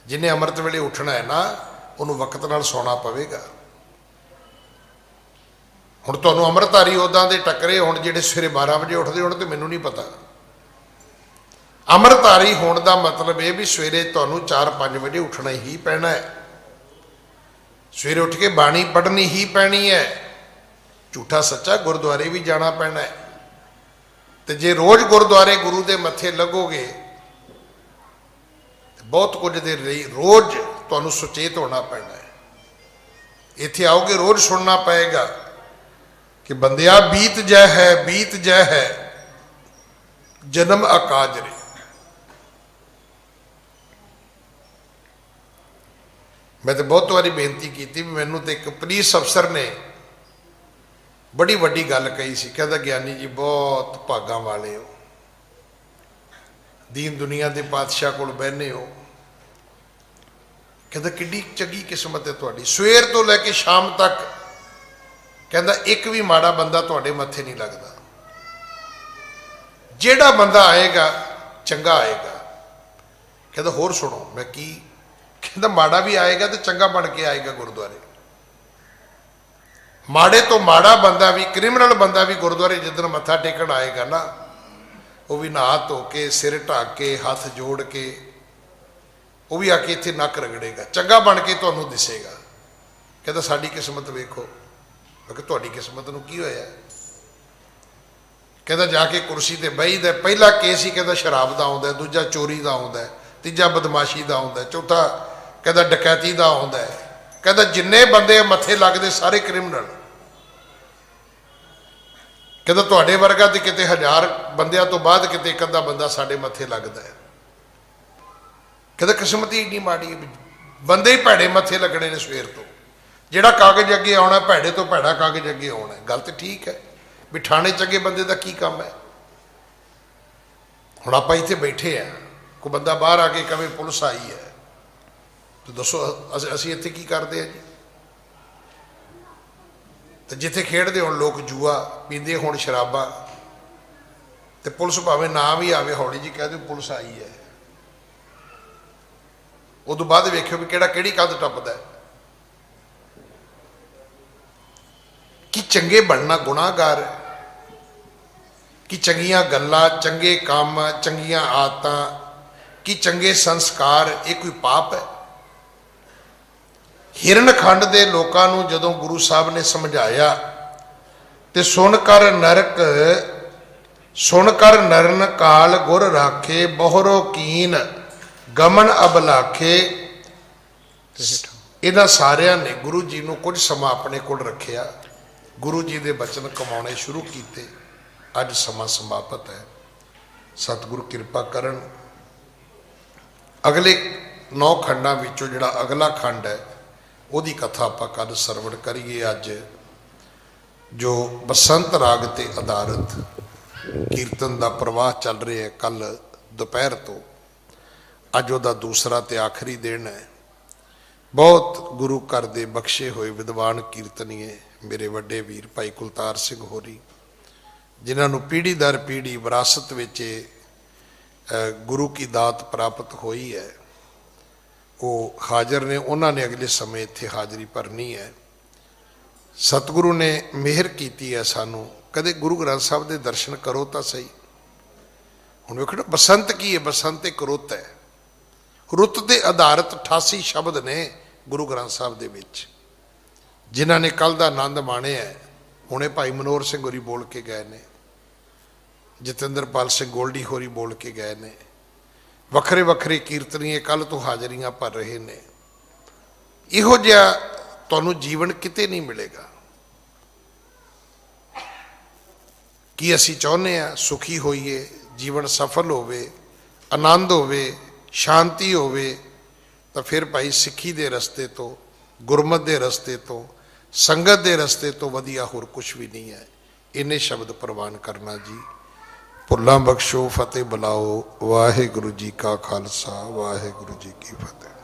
जिन्हें अमृत वेले उठना है ना, उन्होंने वक्त नाल सौना पवेगा। हुण तुहानूं अमृतधारी उदां दे टकरे हुण जिहड़े सवेरे 12 बजे उठदे होण, तो मैनूं नहीं पता। अमृतधारी होने का मतलब यह भी सवेरे तुहानूं 4-5 बजे उठना ही पैना है। सवेरे उठ के बाणी पढ़नी ही पैनी है। झूठा सच्चा गुरुद्वारे भी जाना पैना है। तो जे रोज़ गुरुद्वारे गुरु के मत्थे लगोगे तो बहुत कुछ देर रही रोज़ तुहानूं सुचेत होना पैना है। इत्थे आओगे रोज़ सुनना पएगा कि बंदिया बीत जय है, बीत जय है जन्म अकाज रे। मैं तो बहुत बारी बेनती की थी, मैनू तो एक पुलिस अफसर ने बड़ी वड्डी गल कही सी। कहता ज्ञानी जी बहुत भागां वाले हो, दीन दुनिया के पातशाह कोल बहने हो। कहता किड्डी चंगी किस्मत है तुहाडी, सवेर तो लैके शाम तक कहता एक भी माड़ा बंदा तुहाडे मत्थे नहीं लगता। जेड़ा बंदा आएगा चंगा आएगा। कहता होर सुनो। मैं की? कहता माड़ा भी आएगा तो चंगा बन के आएगा गुरुद्वारे। माड़े तो माड़ा बंदा भी, क्रिमिनल बंदा भी गुरुद्वारे जिदन मत्था टेकन आएगा ना, वो भी नहा धो के, सिर ढक के, हाथ जोड़ के, वो भी आके इत्थे नक रगड़ेगा, चंगा बन के तुहानूं दिसेगा। कहता साडी किस्मत वेखो। मैं कहा तुहाडी किस्मत नूं की होया? कहता जाके कुर्सी ते बहीदा। पहला केस ही कहता शराब का आउंदा, दूजा चोरी का आउंदा, तीजा बदमाशी का आउंदा, चौथा कहता डकैती का आउंदा है। कहता जिन्ने बंदे मत्थे लगदे सारे क्रिमिनल। कहता तुहाडे वर्गा तो किते 1000 बंदियां तो बाद किते एक अद्धा बंदा साडे मत्थे लगदा है। कहता किस्मत ही इन्नी माड़ी, बंदे ही भैड़े मत्थे लगने ने सवेर तो। जिहड़ा कागज अगे आउणा भैड़े तो भैड़ा कागज अगे आउणा। गल तो ठीक है भी ठाणे चंगे बंदे का की काम है। हुण आपां इत्थे बैठे हैं, कोई बंदा बाहर आके कहे पुलिस आई है तो दसो असीं इत्थे की करते हैं जी? तो जिथे खेडते हो लोग जुआ पींदे हो शराबा, तो पुलिस भावें ना भी आवे हौली जी कह दो पुलिस आई है। उदों बाद वेखियो भी किहड़ी कंध टप्पदा है। कि चंगे बनना गुनाहगार है? कि चंगियां गल्लां, चंगे काम, चंगियां आदतां, कि चंगे संस्कार ये कोई पाप है? ਹਿਰਨਖੰਡ ਦੇ ਲੋਕਾਂ ਨੂੰ ਜਦੋਂ ਗੁਰੂ ਸਾਹਿਬ ਨੇ ਸਮਝਾਇਆ ਤੇ ਸੁਣ ਕਰ ਨਰਨ ਕਾਲ ਗੁਰ ਰਾਖੇ ਬਹੁਰੋ ਕੀਨ ਗਮਨ ਅਬਲਾਖੇ, ਇਹਨਾਂ ਸਾਰਿਆਂ ਨੇ ਗੁਰੂ ਜੀ ਨੂੰ ਕੁਝ ਸਮਾਂ ਆਪਣੇ ਕੋਲ ਰੱਖਿਆ, ਗੁਰੂ ਜੀ ਦੇ ਬਚਨ ਕਮਾਉਣੇ ਸ਼ੁਰੂ ਕੀਤੇ। ਅੱਜ ਸਮਾਂ ਸਮਾਪਤ ਹੈ। ਸਤਿਗੁਰੂ ਕਿਰਪਾ ਕਰਨ, ਅਗਲੇ 9 ਖੰਡਾਂ ਵਿੱਚੋਂ ਜਿਹੜਾ ਅਗਲਾ ਖੰਡ ਹੈ ਉਹਦੀ ਕਥਾ ਆਪਾਂ ਕੱਲ੍ਹ ਸਰਵਣ ਕਰੀਏ। ਅੱਜ ਜੋ ਬਸੰਤ ਰਾਗ ਤੇ ਆਧਾਰਿਤ ਕੀਰਤਨ ਦਾ ਪ੍ਰਵਾਹ ਚੱਲ ਰਿਹਾ ਹੈ, ਕੱਲ੍ਹ ਦੁਪਹਿਰ ਤੋਂ ਅੱਜ ਉਹਦਾ ਦੂਸਰਾ ਤੇ ਆਖਰੀ ਦਿਨ ਹੈ। ਬਹੁਤ ਗੁਰੂ ਘਰ ਦੇ ਬਖਸ਼ੇ ਹੋਏ ਵਿਦਵਾਨ ਕੀਰਤਨੀਏ ਮੇਰੇ ਵੱਡੇ ਵੀਰ ਭਾਈ ਕੁਲਤਾਰ ਸਿੰਘ ਹੋਰੀ, ਜਿਨ੍ਹਾਂ ਨੂੰ ਪੀੜ੍ਹੀ ਦਰ ਪੀੜ੍ਹੀ ਵਿਰਾਸਤ ਵਿੱਚ ਗੁਰੂ ਕੀ ਦਾਤ ਪ੍ਰਾਪਤ ਹੋਈ ਹੈ, ਉਹ ਹਾਜ਼ਰ ਨੇ। ਉਹਨਾਂ ਨੇ ਅਗਲੇ ਸਮੇਂ ਇੱਥੇ ਹਾਜ਼ਰੀ ਭਰਨੀ ਹੈ। ਸਤਿਗੁਰੂ ਨੇ ਮਿਹਰ ਕੀਤੀ ਹੈ ਸਾਨੂੰ, ਕਦੇ ਗੁਰੂ ਗ੍ਰੰਥ ਸਾਹਿਬ ਦੇ ਦਰਸ਼ਨ ਕਰੋ ਤਾਂ ਸਹੀ। ਹੁਣ ਵੇਖੋ ਨਾ, ਬਸੰਤ ਕੀ ਹੈ? ਬਸੰਤ ਇੱਕ ਰੁੱਤ ਹੈ। ਰੁੱਤ ਦੇ ਆਧਾਰਿਤ 88 ਸ਼ਬਦ ਨੇ ਗੁਰੂ ਗ੍ਰੰਥ ਸਾਹਿਬ ਦੇ ਵਿੱਚ, ਜਿਨ੍ਹਾਂ ਨੇ ਕੱਲ੍ਹ ਦਾ ਆਨੰਦ ਮਾਣਿਆ ਹੈ। ਹੁਣੇ ਭਾਈ ਮਨੋਹਰ ਸਿੰਘ ਹੋਰੀ ਬੋਲ ਕੇ ਗਏ ਨੇ, ਜਤਿੰਦਰਪਾਲ ਸਿੰਘ ਗੋਲਡੀ ਹੋਰੀ ਬੋਲ ਕੇ ਗਏ ਨੇ, ਵੱਖਰੇ ਵੱਖਰੇ ਕੀਰਤਨੀਏ ਕੱਲ੍ਹ ਤੋਂ ਹਾਜ਼ਰੀਆਂ ਭਰ ਰਹੇ ਨੇ। ਇਹੋ ਜਿਹਾ ਤੁਹਾਨੂੰ ਜੀਵਨ ਕਿਤੇ ਨਹੀਂ ਮਿਲੇਗਾ। ਕੀ ਅਸੀਂ ਚਾਹੁੰਦੇ ਹਾਂ ਸੁਖੀ ਹੋਈਏ, ਜੀਵਨ ਸਫਲ ਹੋਵੇ, ਆਨੰਦ ਹੋਵੇ, ਸ਼ਾਂਤੀ ਹੋਵੇ, ਤਾਂ ਫਿਰ ਭਾਈ ਸਿੱਖੀ ਦੇ ਰਸਤੇ ਤੋਂ, ਗੁਰਮਤਿ ਦੇ ਰਸਤੇ ਤੋਂ, ਸੰਗਤ ਦੇ ਰਸਤੇ ਤੋਂ ਵਧੀਆ ਹੋਰ ਕੁਛ ਵੀ ਨਹੀਂ ਹੈ। ਇੰਨੇ ਸ਼ਬਦ ਪ੍ਰਵਾਨ ਕਰਨਾ ਜੀ। ਭੁੱਲਾਂ ਬਖਸ਼ੋ, ਫਤਿਹ ਬੁਲਾਓ। ਵਾਹਿਗੁਰੂ ਜੀ ਕਾ ਖਾਲਸਾ, ਵਾਹਿਗੁਰੂ ਜੀ ਕੀ ਫਤਿਹ।